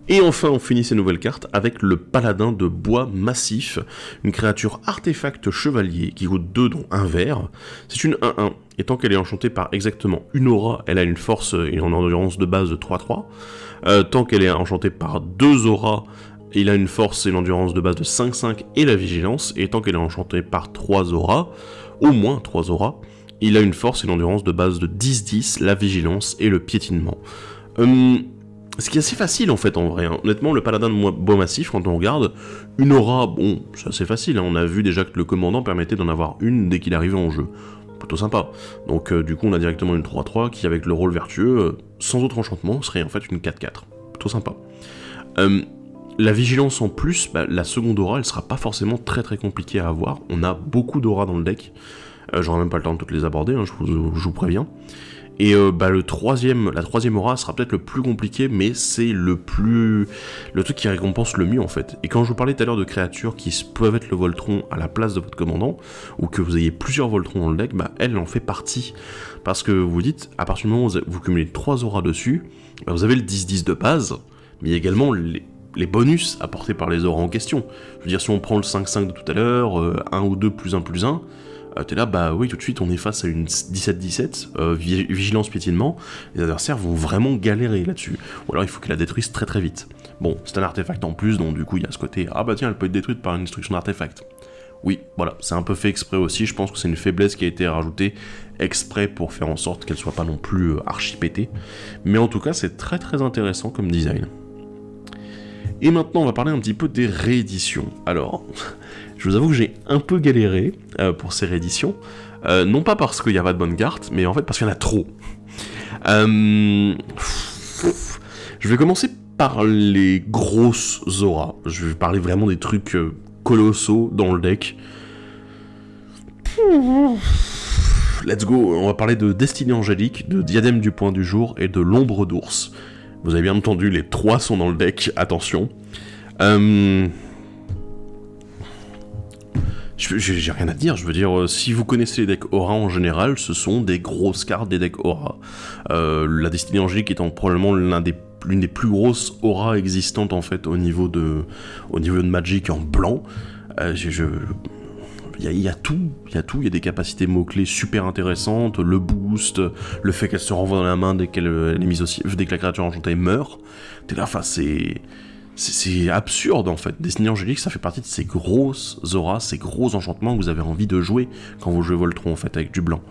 Speaker 1: Et enfin, on finit ces nouvelles cartes avec le Paladin de Bois Massif, une créature artefact chevalier qui coûte 2 dont 1 vert. C'est une 1-1, et tant qu'elle est enchantée par exactement une aura, elle a une force et une endurance de base de 3-3. Tant qu'elle est enchantée par 2 auras, il a une force et une endurance de base de 5-5 et la vigilance, et tant qu'elle est enchantée par 3 auras, au moins 3 auras, il a une force et une endurance de base de 10-10, la vigilance et le piétinement. Ce qui est assez facile en fait en vrai, hein. Honnêtement le paladin de bois massif, quand on regarde, une aura, bon, c'est assez facile, hein. On a vu déjà que le commandant permettait d'en avoir une dès qu'il arrivait en jeu. Plutôt sympa. Donc du coup on a directement une 3-3 qui avec le rôle vertueux, sans autre enchantement, serait en fait une 4-4. Plutôt sympa. La vigilance en plus, la seconde aura, elle sera pas forcément très compliquée à avoir. On a beaucoup d'auras dans le deck. J'aurai même pas le temps de toutes les aborder, hein, je vous préviens. Et la troisième aura sera peut-être le plus compliqué, mais c'est le truc qui récompense le mieux en fait. Et quand je vous parlais tout à l'heure de créatures qui peuvent être le Voltron à la place de votre commandant, ou que vous ayez plusieurs Voltrons dans le deck, elle en fait partie. Parce que vous dites, à partir du moment où vous cumulez 3 auras dessus, vous avez le 10-10 de base, mais il y a également les bonus apportés par les auras en question. Je veux dire, si on prend le 5-5 de tout à l'heure, 1 ou 2 plus 1 plus 1, t'es là, oui, tout de suite, on est face à une 17-17, vigilance piétinement, les adversaires vont vraiment galérer là-dessus. Ou alors il faut qu'ils la détruisent très vite. Bon, c'est un artefact en plus, donc du coup, il y a ce côté, tiens, elle peut être détruite par une destruction d'artefact. Oui, voilà, c'est un peu fait exprès aussi, je pense que c'est une faiblesse qui a été rajoutée exprès pour faire en sorte qu'elle soit pas non plus archi pétée. Mais en tout cas, c'est très intéressant comme design. Et maintenant, on va parler un petit peu des rééditions. Alors, je vous avoue que j'ai un peu galéré pour ces rééditions. Non pas parce qu'il n'y a pas de bonnes cartes, mais en fait parce qu'il y en a trop. Je vais commencer par les grosses auras. Je vais parler vraiment des trucs colossaux dans le deck. Let's go, on va parler de Destinée Angélique, de Diadème du Point du Jour et de l'Ombre d'Ours. Vous avez bien entendu, les 3 sont dans le deck, attention. J'ai rien à dire, je veux dire, si vous connaissez les decks Aura en général, ce sont des grosses cartes des decks Aura. La Destinée Angélique étant probablement l'une des plus grosses auras existantes en fait au niveau de Magic en blanc. Il y a tout, il y a des capacités mots-clés super intéressantes, le boost, le fait qu'elle se renvoie dans la main dès qu'elle est mise au ciel, dès que la créature enchantée meurt. T'es là, enfin c'est absurde en fait. Destinée Angélique, ça fait partie de ces grosses auras, ces gros enchantements que vous avez envie de jouer quand vous jouez Voltron en fait avec du blanc.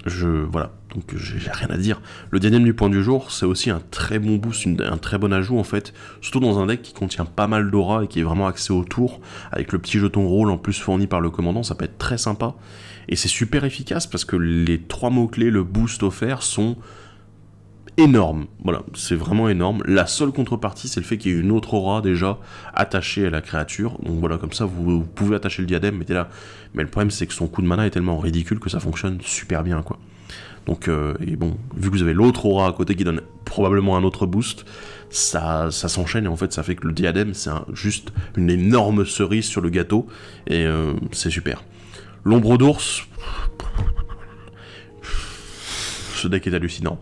Speaker 1: Voilà, donc j'ai rien à dire. Le Diadème du Point du Jour, c'est aussi un très bon boost, un très bon ajout en fait, surtout dans un deck qui contient pas mal d'aura et qui est vraiment axé au tour, avec le petit jeton rôle en plus fourni par le commandant, ça peut être très sympa. Et c'est super efficace parce que les 3 mots-clés, le boost offert, sont énormes. Voilà, c'est vraiment énorme. La seule contrepartie, c'est le fait qu'il y ait une autre aura déjà attachée à la créature. Donc voilà, comme ça, vous pouvez attacher le diadème, mettez là. Mais le problème, c'est que son coup de mana est tellement ridicule que ça fonctionne super bien, quoi. Donc, et bon, vu que vous avez l'autre aura à côté qui donne probablement un autre boost, ça s'enchaîne et en fait, ça fait que le diadème, c'est juste une énorme cerise sur le gâteau. Et c'est super. L'ombre d'ours... Ce deck est hallucinant.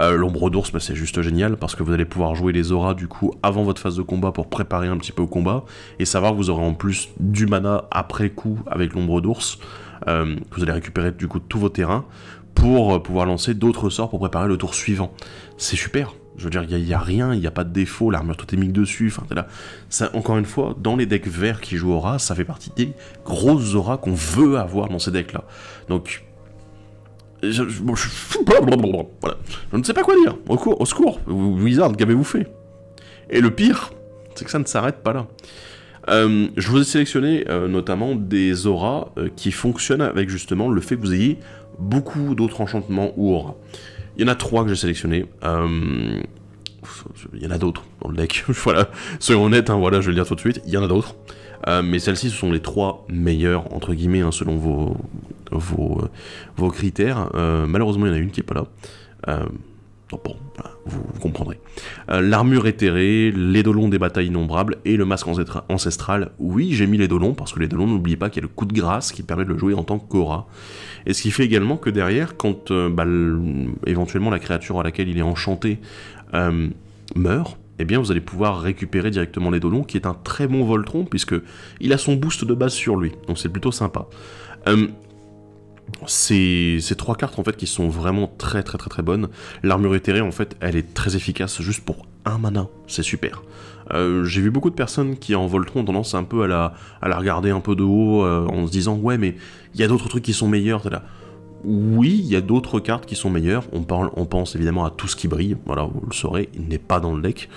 Speaker 1: L'ombre d'ours, c'est juste génial parce que vous allez pouvoir jouer les auras du coup avant votre phase de combat pour préparer un petit peu au combat et savoir que vous aurez en plus du mana après coup avec l'ombre d'ours. Vous allez récupérer du coup tous vos terrains pour pouvoir lancer d'autres sorts pour préparer le tour suivant. C'est super. Je veux dire, il n'y a rien, il n'y a pas de défaut, l'armure totémique dessus, enfin là. Ça, encore une fois, dans les decks verts qui jouent aura, ça fait partie des grosses auras qu'on veut avoir dans ces decks-là. Donc... Voilà. Je ne sais pas quoi dire. Au secours, Wizard, qu'avez-vous fait? Et le pire, c'est que ça ne s'arrête pas là. Je vous ai sélectionné notamment des auras qui fonctionnent avec justement le fait que vous ayez beaucoup d'autres enchantements ou auras. Il y en a 3 que j'ai sélectionnés. Il y en a d'autres dans le deck. Voilà, soyons honnêtes, hein, voilà, je vais le dire tout de suite. Il y en a d'autres. Mais celles-ci, ce sont les 3 meilleures, entre guillemets, hein, selon vos critères. Malheureusement, il y en a une qui est pas là. Bon, vous comprendrez. L'armure éthérée, l'édolon des batailles innombrables et le masque ancestral. Oui, j'ai mis l'édolon, parce que l'édolon, n'oubliez pas qu'il y a le coup de grâce qui permet de le jouer en tant qu'aura. Et ce qui fait également que derrière, quand éventuellement la créature à laquelle il est enchanté meurt, eh bien vous allez pouvoir récupérer directement l'édolon, qui est un très bon Voltron, puisque il a son boost de base sur lui, donc c'est plutôt sympa. Ces 3 cartes en fait qui sont vraiment très bonnes. L'armure éthérée en fait elle est très efficace juste pour 1 mana, c'est super. J'ai vu beaucoup de personnes qui en Voltron ont tendance un peu à la regarder un peu de haut en se disant ouais mais il y a d'autres trucs qui sont meilleurs, t'es là. Oui, il y a d'autres cartes qui sont meilleures, on pense évidemment à tout ce qui brille, voilà, vous le saurez, il n'est pas dans le deck.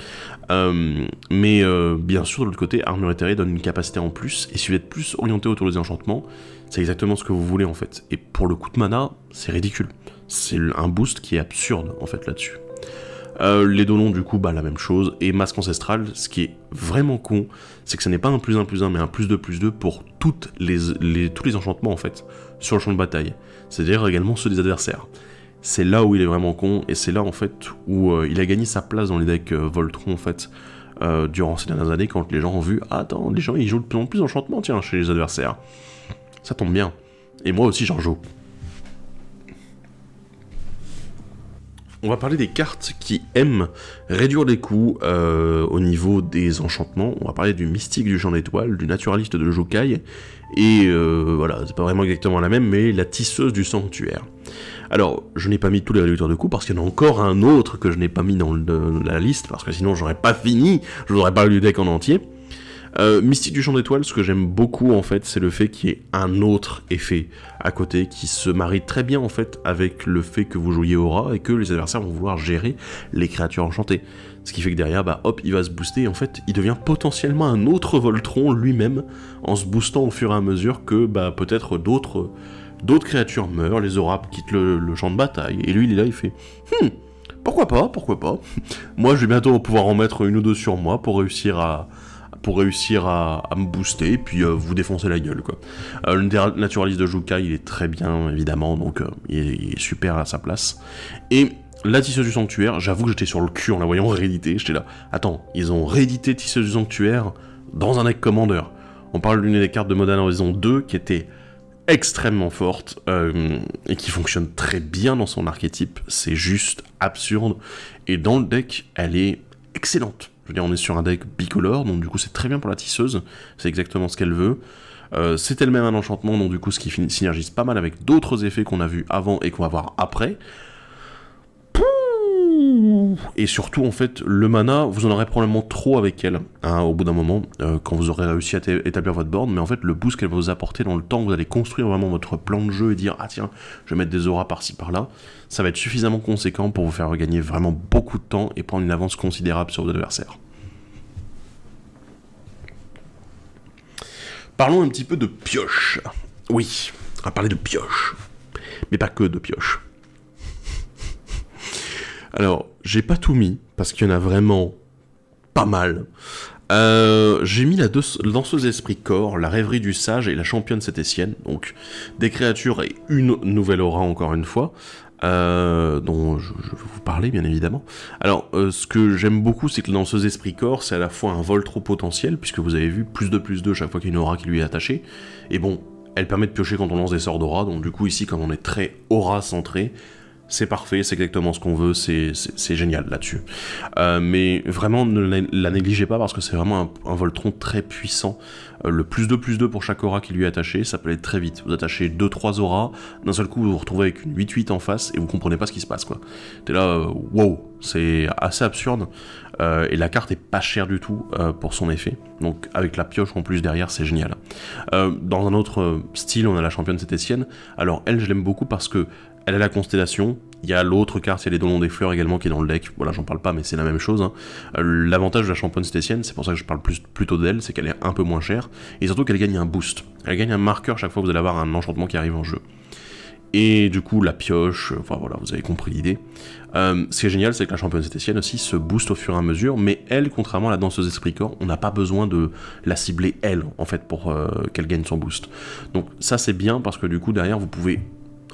Speaker 1: Mais bien sûr, de l'autre côté, Armure éthérée donne une capacité en plus, et si vous êtes plus orienté autour des enchantements, c'est exactement ce que vous voulez en fait. Et pour le coup de mana, c'est ridicule. C'est un boost qui est absurde en fait là-dessus. Les dolons du coup, la même chose, et masque ancestral, ce qui est vraiment con, c'est que ce n'est pas un +1 +1, mais un +2 pour tous les enchantements en fait, sur le champ de bataille. C'est-à-dire également ceux des adversaires. C'est là où il est vraiment con, et c'est là en fait où il a gagné sa place dans les decks Voltron en fait, durant ces dernières années, quand les gens ont vu « Ah, attends, les gens ils jouent de plus en plus d'enchantements, tiens, chez les adversaires. » Ça tombe bien. Et moi aussi j'en joue. On va parler des cartes qui aiment réduire les coûts au niveau des enchantements. On va parler du mystique du champ d'étoiles, du naturaliste de Jukai, et voilà, c'est pas vraiment exactement la même, mais la tisseuse du sanctuaire. Alors, je n'ai pas mis tous les réducteurs de coûts, parce qu'il y en a encore un autre que je n'ai pas mis dans la liste, parce que sinon j'aurais pas fini, je n'aurais pas eu le deck en entier. Mystique du champ d'étoiles, ce que j'aime beaucoup en fait, c'est le fait qu'il y ait un autre effet à côté qui se marie très bien en fait avec le fait que vous jouiez aura et que les adversaires vont vouloir gérer les créatures enchantées. Ce qui fait que derrière, hop, il va se booster et en fait, il devient potentiellement un autre Voltron lui-même en se boostant au fur et à mesure que peut-être d'autres créatures meurent, les auras quittent le champ de bataille et lui il est là, il fait pourquoi pas. Moi je vais bientôt pouvoir en mettre 1 ou 2 sur moi pour réussir à me booster, et puis vous défoncer la gueule, quoi. Le naturaliste de Jukai, il est très bien, évidemment, donc il est super à sa place. Et la tisseuse du sanctuaire, j'avoue que j'étais sur le cul en la voyant rééditer, j'étais là, attends, ils ont réédité tisseuse du sanctuaire dans un deck Commander. On parle d'une des cartes de Modern Horizon 2 qui était extrêmement forte, et qui fonctionne très bien dans son archétype, c'est juste absurde, et dans le deck, elle est excellente. Je veux dire, on est sur un deck bicolore, donc du coup c'est très bien pour la tisseuse, c'est exactement ce qu'elle veut. C'est elle-même un enchantement, donc du coup ce qui synergise pas mal avec d'autres effets qu'on a vus avant et qu'on va voir après. Et surtout, en fait, le mana, vous en aurez probablement trop avec elle, hein, au bout d'un moment, quand vous aurez réussi à établir votre board, mais en fait, le boost qu'elle va vous apporter dans le temps, vous allez construire vraiment votre plan de jeu et dire « Ah tiens, je vais mettre des auras par-ci, par-là », ça va être suffisamment conséquent pour vous faire gagner vraiment beaucoup de temps et prendre une avance considérable sur vos adversaires. Parlons un petit peu de pioche. Oui, on va parler de pioche, mais pas que de pioche. Alors, j'ai pas tout mis, parce qu'il y en a vraiment pas mal. J'ai mis la danseuse esprit corps, la rêverie du sage et la championne sététienne, donc des créatures et une nouvelle aura encore une fois, dont je vais vous parler bien évidemment. Alors, ce que j'aime beaucoup, c'est que la danseuse esprit corps, c'est à la fois un vol trop potentiel, puisque vous avez vu, +2/+2 chaque fois qu'il y a une aura qui lui est attachée, et bon, elle permet de piocher quand on lance des sorts d'aura, donc du coup ici, comme on est très aura centré, c'est parfait, c'est exactement ce qu'on veut, c'est génial là-dessus. Mais vraiment, ne la négligez pas parce que c'est vraiment un Voltron très puissant. Le +2/+2 pour chaque aura qui lui est attaché, ça peut aller très vite. Vous attachez 2-3 auras, d'un seul coup vous vous retrouvez avec une 8-8 en face et vous comprenez pas ce qui se passe, quoi. T'es là, wow, c'est assez absurde. Et la carte est pas chère du tout pour son effet. Donc avec la pioche en plus derrière, c'est génial. Dans un autre style, on a la championne sététienne. Alors elle, je l'aime beaucoup parce que elle a la constellation, il y a l'autre carte, il y a les Dolons des Fleurs également qui est dans le deck, voilà j'en parle pas mais c'est la même chose. Hein. L'avantage de la championne sététienne, c'est pour ça que je parle plutôt d'elle, c'est qu'elle est un peu moins chère, et surtout qu'elle gagne un boost. Elle gagne un marqueur chaque fois que vous allez avoir un enchantement qui arrive en jeu. et du coup la pioche, enfin voilà, vous avez compris l'idée. Ce qui est génial, c'est que la championne cététienne aussi se booste au fur et à mesure, mais elle, contrairement à la danseuse esprit corps, on n'a pas besoin de la cibler elle, en fait, pour qu'elle gagne son boost. Donc ça c'est bien, parce que du coup derrière vous pouvez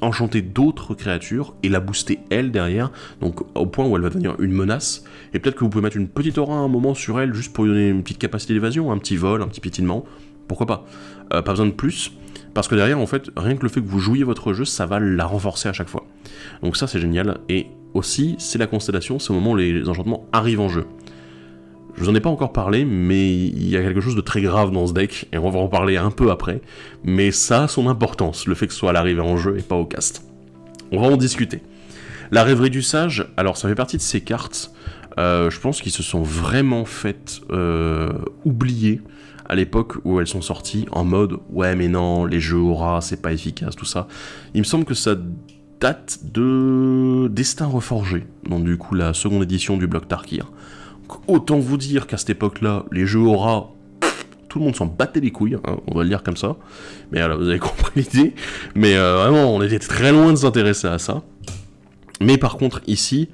Speaker 1: enchanter d'autres créatures et la booster elle derrière, donc au point où elle va devenir une menace, et peut-être que vous pouvez mettre une petite aura à un moment sur elle, juste pour lui donner une petite capacité d'évasion, un petit vol, un petit pétillement, pourquoi pas. Pas besoin de plus, parce que derrière en fait, rien que le fait que vous jouiez votre jeu, ça va la renforcer à chaque fois. Donc ça c'est génial, et aussi, c'est la constellation, c'est au moment où les enchantements arrivent en jeu. Je vous en ai pas encore parlé, mais il y a quelque chose de très grave dans ce deck, et on va en parler un peu après, mais ça a son importance, le fait que ce soit à l'arrivée en jeu et pas au cast. On va en discuter. La rêverie du sage, alors ça fait partie de ces cartes, je pense qu'ils se sont vraiment faites oublier à l'époque où elles sont sorties, en mode « ouais mais non, les jeux aura, c'est pas efficace, tout ça ». Il me semble que ça date de Destin Reforgé, donc du coup la seconde édition du bloc Tarkir. Autant vous dire qu'à cette époque-là, les jeux aura, tout le monde s'en battait les couilles, hein, on va le dire comme ça. Mais voilà, vous avez compris l'idée. Mais vraiment, on était très loin de s'intéresser à ça. Mais par contre, ici,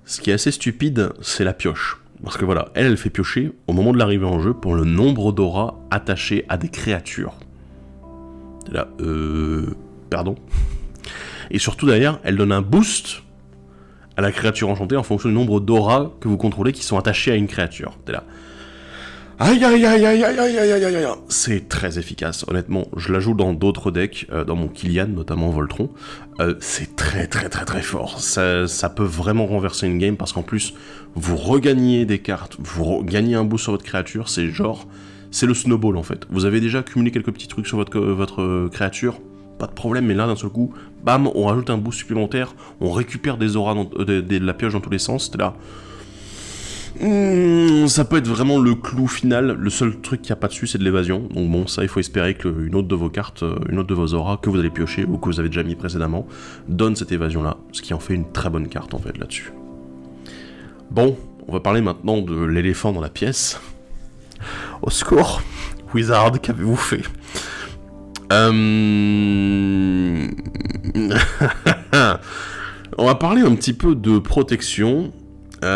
Speaker 1: ce qui est assez stupide, c'est la pioche. Parce que voilà, elle fait piocher au moment de l'arrivée en jeu pour le nombre d'auras attachées à des créatures. Là, pardon. Et surtout derrière, elle donne un boost à la créature enchantée en fonction du nombre d'auras que vous contrôlez qui sont attachées à une créature. T'es là. Aïe aïe aïe aïe aïe aïe aïe aïe aïe. C'est très efficace, honnêtement. Je la joue dans d'autres decks, dans mon Killian, notamment Voltron. C'est très très très très fort. Ça peut vraiment renverser une game parce qu'en plus, vous regagnez des cartes, vous gagnez un boost sur votre créature, c'est genre... C'est le snowball en fait. Vous avez déjà accumulé quelques petits trucs sur votre créature, pas de problème, mais là d'un seul coup, bam, on rajoute un boost supplémentaire, on récupère des auras, de la pioche dans tous les sens, c'était là. Ça peut être vraiment le clou final. Le seul truc qu'il n'y a pas dessus, c'est de l'évasion. Donc bon, ça, il faut espérer qu'une autre de vos cartes, une autre de vos auras que vous allez piocher ou que vous avez déjà mis précédemment, donne cette évasion-là, ce qui en fait une très bonne carte en fait là-dessus. Bon, on va parler maintenant de l'éléphant dans la pièce. Au secours, Wizard, qu'avez-vous fait? On va parler un petit peu de protection. Oh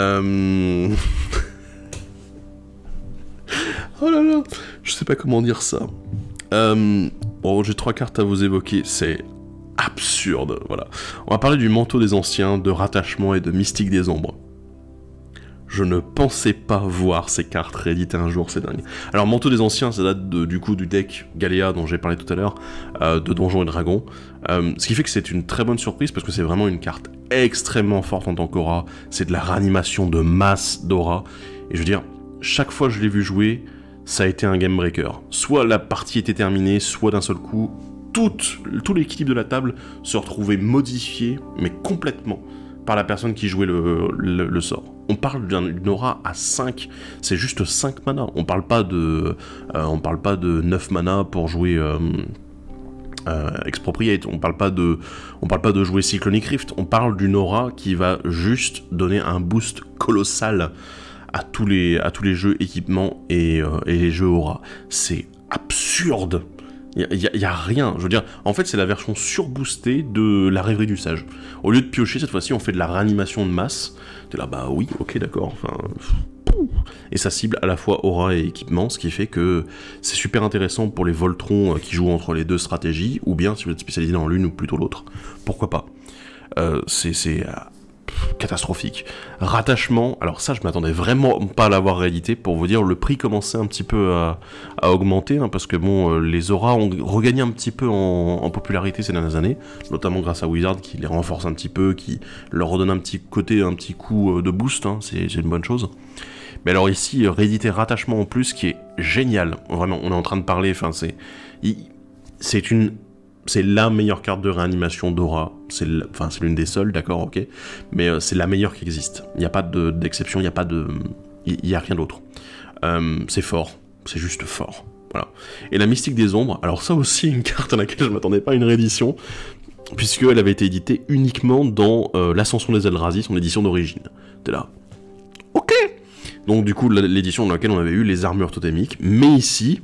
Speaker 1: là là, je sais pas comment dire ça. Bon, j'ai 3 cartes à vous évoquer, c'est absurde, voilà. On va parler du manteau des anciens, de rattachement et de mystique des ombres. Je ne pensais pas voir ces cartes rééditées un jour, c'est dingue. Alors, Manteau des Anciens, ça date du coup du deck Galéa dont j'ai parlé tout à l'heure, de Donjons et Dragons. Ce qui fait que c'est une très bonne surprise parce que c'est vraiment une carte extrêmement forte en tant qu'aura. C'est de la réanimation de masse d'aura. Et je veux dire, chaque fois que je l'ai vu jouer, ça a été un game breaker. Soit la partie était terminée, soit d'un seul coup, tout l'équilibre de la table se retrouvait modifié, mais complètement, par la personne qui jouait le sort. On parle d'une aura à 5, c'est juste 5 mana. On parle pas de 9 mana pour jouer Expropriate, on parle pas de jouer Cyclonic Rift, on parle d'une aura qui va juste donner un boost colossal à tous les jeux équipements et les jeux aura. C'est absurde. Il y a rien, je veux dire, en fait c'est la version surboostée de la rêverie du sage. Au lieu de piocher, cette fois-ci on fait de la réanimation de masse. T'es là, bah oui, ok d'accord, enfin... Et ça cible à la fois aura et équipement, ce qui fait que c'est super intéressant pour les Voltrons qui jouent entre les deux stratégies, ou bien si vous êtes spécialisé dans l'une ou plutôt l'autre, pourquoi pas. C'est catastrophique. Rattachement, alors ça je m'attendais vraiment pas à l'avoir réédité, pour vous dire le prix commençait un petit peu à augmenter, hein, parce que bon, les auras ont regagné un petit peu en popularité ces dernières années, notamment grâce à Wizard qui les renforce un petit peu, qui leur redonne un petit coup de boost, hein, c'est une bonne chose. Mais alors ici, rééditer Rattachement en plus, qui est génial, vraiment, on est en train de parler, enfin c'est la meilleure carte de réanimation d'aura, c'est l'une des seules, d'accord, ok, mais c'est la meilleure qui existe. Il n'y a pas d'exception, il n'y a rien d'autre. C'est fort, c'est juste fort, voilà. Et la Mystique des Ombres, alors ça aussi, une carte à laquelle je ne m'attendais pas à une réédition, puisqu'elle avait été éditée uniquement dans l'Ascension des Eldrazi, son édition d'origine. T'es là, ok. Donc du coup, l'édition dans laquelle on avait eu les armures totémiques, mais ici...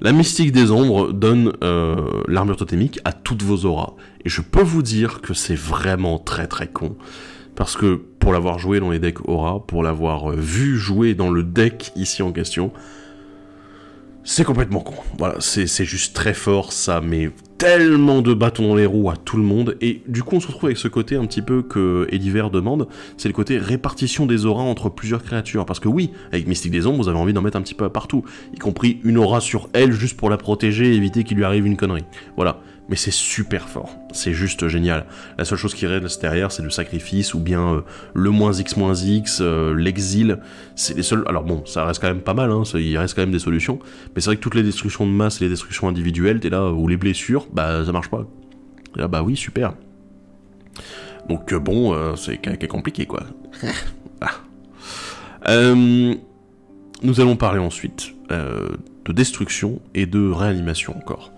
Speaker 1: La mystique des ombres donne l'armure totémique à toutes vos auras. Et je peux vous dire que c'est vraiment très très con. Parce que pour l'avoir joué dans les decks aura, pour l'avoir vu jouer dans le deck ici en question, c'est complètement con. Voilà, c'est juste très fort, ça met tellement de bâtons dans les roues à tout le monde, et du coup on se retrouve avec ce côté un petit peu que Eliver demande, c'est le côté répartition des auras entre plusieurs créatures, parce que oui, avec Mystique des Ombres, vous avez envie d'en mettre un petit peu partout, y compris une aura sur elle juste pour la protéger et éviter qu'il lui arrive une connerie. Voilà. Mais c'est super fort, c'est juste génial. La seule chose qui reste derrière, c'est le sacrifice, ou bien le -X, l'exil, c'est les seuls... Alors bon, ça reste quand même pas mal, hein, il reste quand même des solutions, mais c'est vrai que toutes les destructions de masse et les destructions individuelles, t'es là, ou les blessures, bah ça marche pas. Et là, bah oui, super. Donc bon, c'est compliqué, quoi. Nous allons parler ensuite de destruction et de réanimation encore.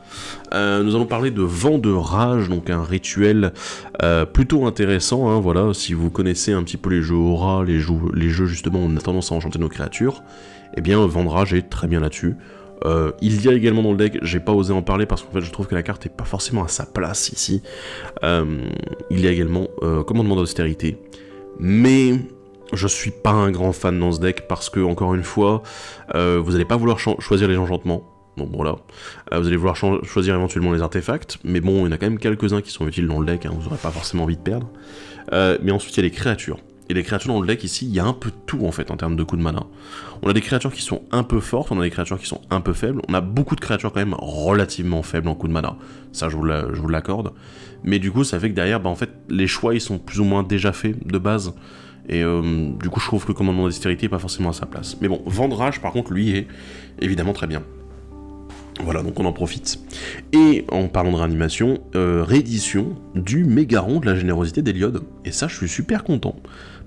Speaker 1: Nous allons parler de Vent de Rage, donc un rituel plutôt intéressant, hein, voilà, si vous connaissez un petit peu les jeux aura, les jeux justement où on a tendance à enchanter nos créatures, eh bien Vent de Rage est très bien là-dessus. Il y a également dans le deck, j'ai pas osé en parler parce qu'en fait je trouve que la carte est pas forcément à sa place ici, il y a également Commandement d'austérité, mais... je suis pas un grand fan dans ce deck parce que, encore une fois, vous allez pas vouloir choisir les enchantements. Donc voilà. Vous allez vouloir choisir éventuellement les artefacts, mais bon, il y en a quand même quelques-uns qui sont utiles dans le deck, hein, vous n'aurez pas forcément envie de perdre. Mais ensuite, il y a les créatures. Et les créatures dans le deck, ici, il y a un peu de tout, en fait, en termes de coups de mana. On a des créatures qui sont un peu fortes, on a des créatures qui sont un peu faibles, on a beaucoup de créatures quand même relativement faibles en coups de mana. Ça, je vous l'accorde. Mais du coup, ça fait que derrière, bah, en fait, les choix, ils sont plus ou moins déjà faits, de base. Et du coup, je trouve que le Commandement d'austérité n'est pas forcément à sa place. Mais bon, Vent de Rage, par contre, lui, est évidemment très bien. Voilà, donc on en profite. Et en parlant de réanimation, réédition du Mégaron de la générosité d'Héliode. Et ça, je suis super content.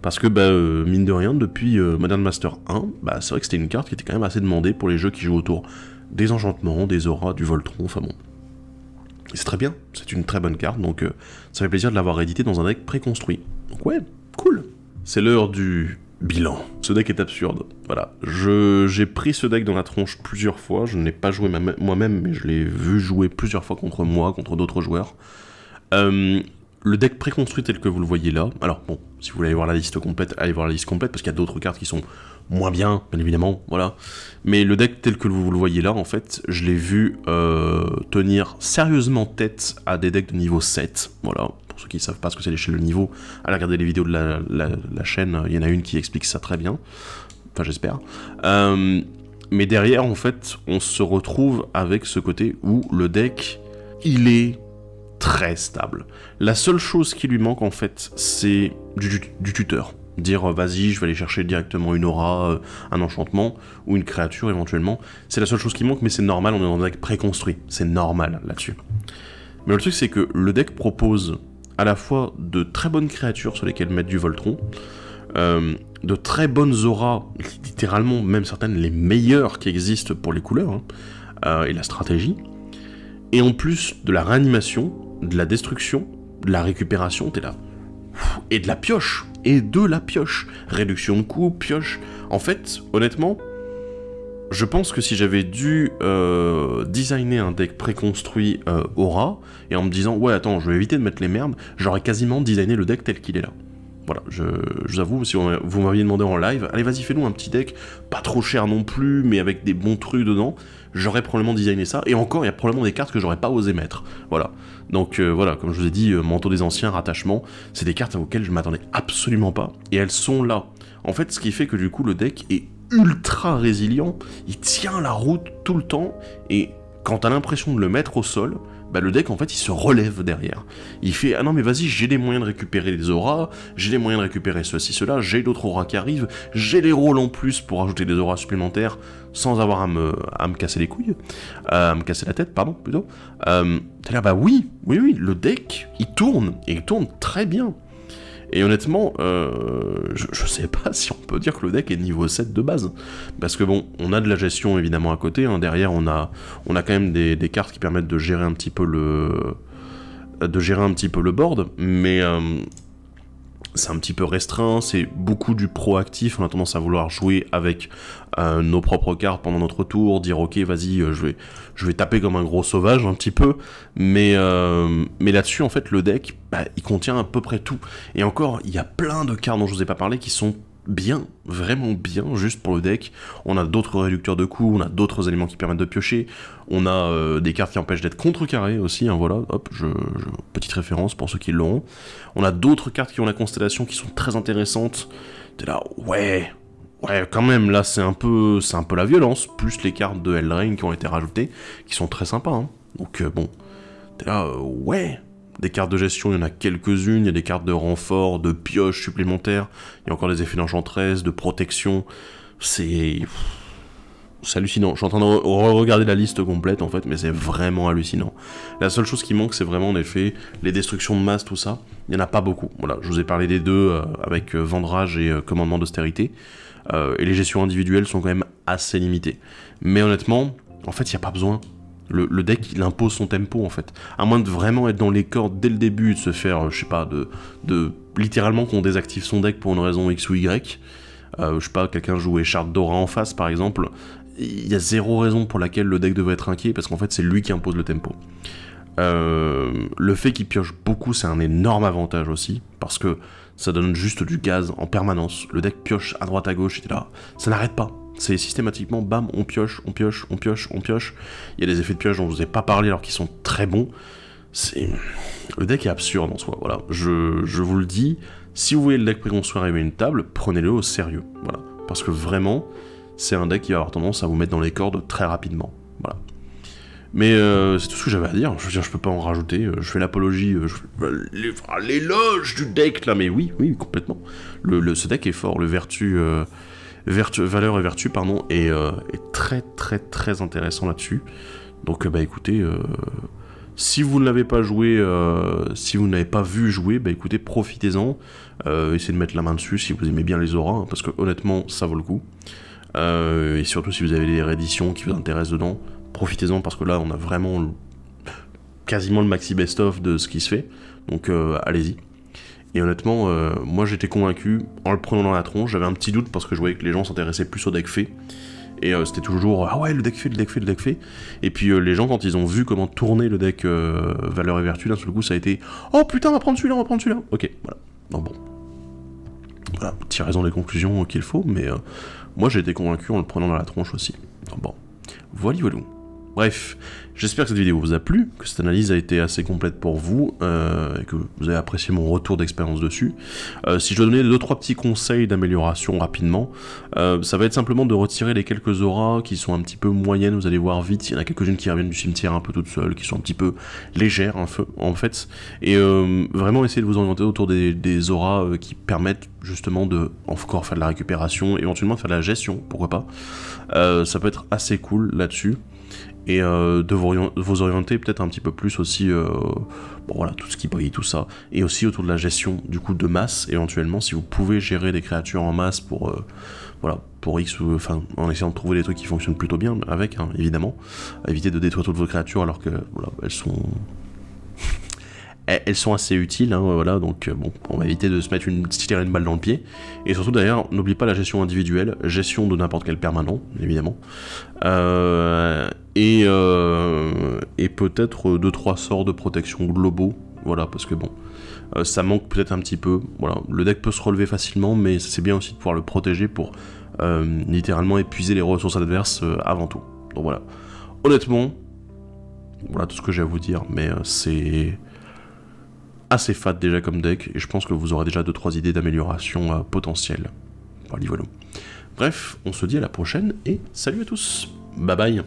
Speaker 1: Parce que, bah, mine de rien, depuis Modern Master 1, bah, c'est vrai que c'était une carte qui était quand même assez demandée pour les jeux qui jouent autour des enchantements, des auras, du Voltron, enfin bon. Et c'est très bien, c'est une très bonne carte, donc ça fait plaisir de l'avoir réédité dans un deck préconstruit. Donc ouais, cool. C'est l'heure du bilan. Ce deck est absurde, voilà. J'ai pris ce deck dans la tronche plusieurs fois, je ne l'ai pas joué moi-même, mais je l'ai vu jouer plusieurs fois contre moi, contre d'autres joueurs. Le deck préconstruit tel que vous le voyez là, alors bon, si vous voulez aller voir la liste complète, allez voir la liste complète, parce qu'il y a d'autres cartes qui sont moins bien évidemment, voilà. Mais le deck tel que vous le voyez là, en fait, je l'ai vu tenir sérieusement tête à des decks de niveau 7, voilà. Pour ceux qui ne savent pas ce que c'est l'échelle de niveau, allez regarder les vidéos de la chaîne, il y en a une qui explique ça très bien, enfin j'espère. Mais derrière, en fait, on se retrouve avec ce côté où le deck, il est très stable. La seule chose qui lui manque, en fait, c'est du tuteur. Dire vas-y, je vais aller chercher directement une aura, un enchantement, ou une créature éventuellement. C'est la seule chose qui manque, mais c'est normal, on est dans un deck préconstruit. C'est normal là-dessus. Mais le truc, c'est que le deck propose à la fois de très bonnes créatures sur lesquelles mettre du Voltron, de très bonnes auras, littéralement même certaines les meilleures qui existent pour les couleurs, hein, et la stratégie, et en plus de la réanimation, de la destruction, de la récupération, t'es là, et de la pioche, réduction de coûts, pioche. En fait, honnêtement, je pense que si j'avais dû designer un deck préconstruit aura, et en me disant, ouais, attends, je vais éviter de mettre les merdes, j'aurais quasiment designé le deck tel qu'il est là. Voilà, je vous avoue, si vous m'aviez demandé en live, allez, vas-y, fais-nous un petit deck, pas trop cher non plus, mais avec des bons trucs dedans, j'aurais probablement designé ça, et encore, il y a probablement des cartes que j'aurais pas osé mettre. Voilà. Donc voilà, comme je vous ai dit, Manteau des Anciens, Rattachement, c'est des cartes auxquelles je m'attendais absolument pas, et elles sont là. En fait, ce qui fait que du coup, le deck est ultra résilient, il tient la route tout le temps, et quand t'as l'impression de le mettre au sol, bah le deck en fait il se relève derrière. Il fait ah non mais vas-y, j'ai les moyens de récupérer des auras, j'ai les moyens de récupérer ceci, cela, j'ai d'autres auras qui arrivent, j'ai les rôles en plus pour ajouter des auras supplémentaires sans avoir à me casser les couilles, à me casser la tête, pardon, plutôt. T'es là, bah oui, le deck il tourne, et il tourne très bien. Et honnêtement, je sais pas si on peut dire que le deck est niveau 7 de base. Parce que bon, on a de la gestion évidemment à côté, hein. Derrière on a quand même des cartes qui permettent de gérer un petit peu le board, mais c'est un petit peu restreint, c'est beaucoup du proactif, on a tendance à vouloir jouer avec nos propres cartes pendant notre tour, dire ok vas-y je vais taper comme un gros sauvage un petit peu, mais là-dessus en fait le deck, il contient à peu près tout, et encore il y a plein de cartes dont je vous ai pas parlé qui sont bien, vraiment bien, juste pour le deck. On a d'autres réducteurs de coups, on a d'autres éléments qui permettent de piocher, on a des cartes qui empêchent d'être contrecarrées aussi, hein, voilà, hop, petite référence pour ceux qui l'auront. On a d'autres cartes qui ont la constellation qui sont très intéressantes. T'es là, ouais, quand même, là c'est un peu la violence, plus les cartes de Eldraine qui ont été rajoutées, qui sont très sympas, hein. Donc bon, t'es là, ouais. Des cartes de gestion, il y en a quelques-unes, il y a des cartes de renfort, de pioche supplémentaires, il y a encore des effets d'enchantresse, de protection, c'est hallucinant. Je suis en train de regarder la liste complète en fait, mais c'est vraiment hallucinant. La seule chose qui manque, c'est vraiment en effet les destructions de masse, tout ça, il n'y en a pas beaucoup. Voilà, je vous ai parlé des deux avec Vendrage et Commandement d'Austérité, et les gestions individuelles sont quand même assez limitées. Mais honnêtement, en fait, il n'y a pas besoin. Le deck, il impose son tempo, en fait. À moins de vraiment être dans les cordes dès le début, de se faire, je sais pas, littéralement qu'on désactive son deck pour une raison X ou Y. Je sais pas, quelqu'un joue Écharpe Dora en face, par exemple. Il y a zéro raison pour laquelle le deck devrait être inquiet, parce qu'en fait, c'est lui qui impose le tempo. Le fait qu'il pioche beaucoup, c'est un énorme avantage aussi, parce que ça donne juste du gaz en permanence. Le deck pioche à droite à gauche, et là, ça n'arrête pas. C'est systématiquement, bam, on pioche, on pioche, on pioche, on pioche. Il y a des effets de pioche dont je vous ai pas parlé alors qu'ils sont très bons. Le deck est absurde en soi, voilà. Je vous le dis, si vous voyez le deck préconstruire arriver à une table, prenez-le au sérieux, voilà. Parce que vraiment, c'est un deck qui va avoir tendance à vous mettre dans les cordes très rapidement, voilà. Mais c'est tout ce que j'avais à dire, je veux dire, je peux pas en rajouter, je fais l'apologie, l'éloge du deck là, mais oui, complètement. Ce deck est fort, le valeur et vertu, pardon, est très très très intéressant là-dessus. Donc écoutez, si vous ne l'avez pas joué, si vous n'avez pas vu jouer, écoutez, profitez-en, essayez de mettre la main dessus si vous aimez bien les auras, hein, parce que honnêtement, ça vaut le coup. Et surtout si vous avez des rééditions qui vous intéressent dedans, profitez-en, parce que là, on a vraiment quasiment le maxi best-of de ce qui se fait, donc allez-y. Et honnêtement, moi j'étais convaincu, en le prenant dans la tronche, j'avais un petit doute parce que je voyais que les gens s'intéressaient plus au deck fait. Et c'était toujours, ah ouais, le deck fait, le deck fait, le deck fait. Et puis les gens, quand ils ont vu comment tourner le deck valeur et vertu, d'un seul coup, ça a été, oh putain, on va prendre celui-là, on va prendre celui-là. Ok, voilà. Donc bon. Voilà, tirez-en les conclusions qu'il faut, mais moi j'ai été convaincu en le prenant dans la tronche aussi. Donc bon. Voilà. Bref, j'espère que cette vidéo vous a plu, que cette analyse a été assez complète pour vous, et que vous avez apprécié mon retour d'expérience dessus. Si je dois donner 2-3 petits conseils d'amélioration rapidement, ça va être simplement de retirer les quelques auras qui sont un petit peu moyennes, vous allez voir vite, il y en a quelques-unes qui reviennent du cimetière un peu toutes seules, qui sont un petit peu légères en fait, et vraiment essayer de vous orienter autour des auras qui permettent justement de encore faire de la récupération, éventuellement de faire de la gestion, pourquoi pas. Ça peut être assez cool là-dessus. Et de vous orienter peut-être un petit peu plus aussi, bon voilà, tout ce qui brille, tout ça, et aussi autour de la gestion du coup de masse, éventuellement, si vous pouvez gérer des créatures en masse pour, voilà, pour X, ou enfin, en essayant de trouver des trucs qui fonctionnent plutôt bien avec, hein, évidemment, éviter de détruire toutes vos créatures alors que, voilà, elles sont assez utiles, hein, voilà, donc bon, on va éviter de se tirer une balle dans le pied, et surtout d'ailleurs, n'oublie pas la gestion individuelle, gestion de n'importe quel permanent, évidemment, et peut-être 2-3 sorts de protection globaux, voilà, parce que bon, ça manque peut-être un petit peu, voilà, le deck peut se relever facilement, mais c'est bien aussi de pouvoir le protéger pour littéralement épuiser les ressources adverses avant tout, donc voilà, honnêtement, voilà tout ce que j'ai à vous dire, mais c'est assez fat déjà comme deck, et je pense que vous aurez déjà 2-3 idées d'amélioration potentielles. Voilà. Bref, on se dit à la prochaine, et salut à tous, bye bye.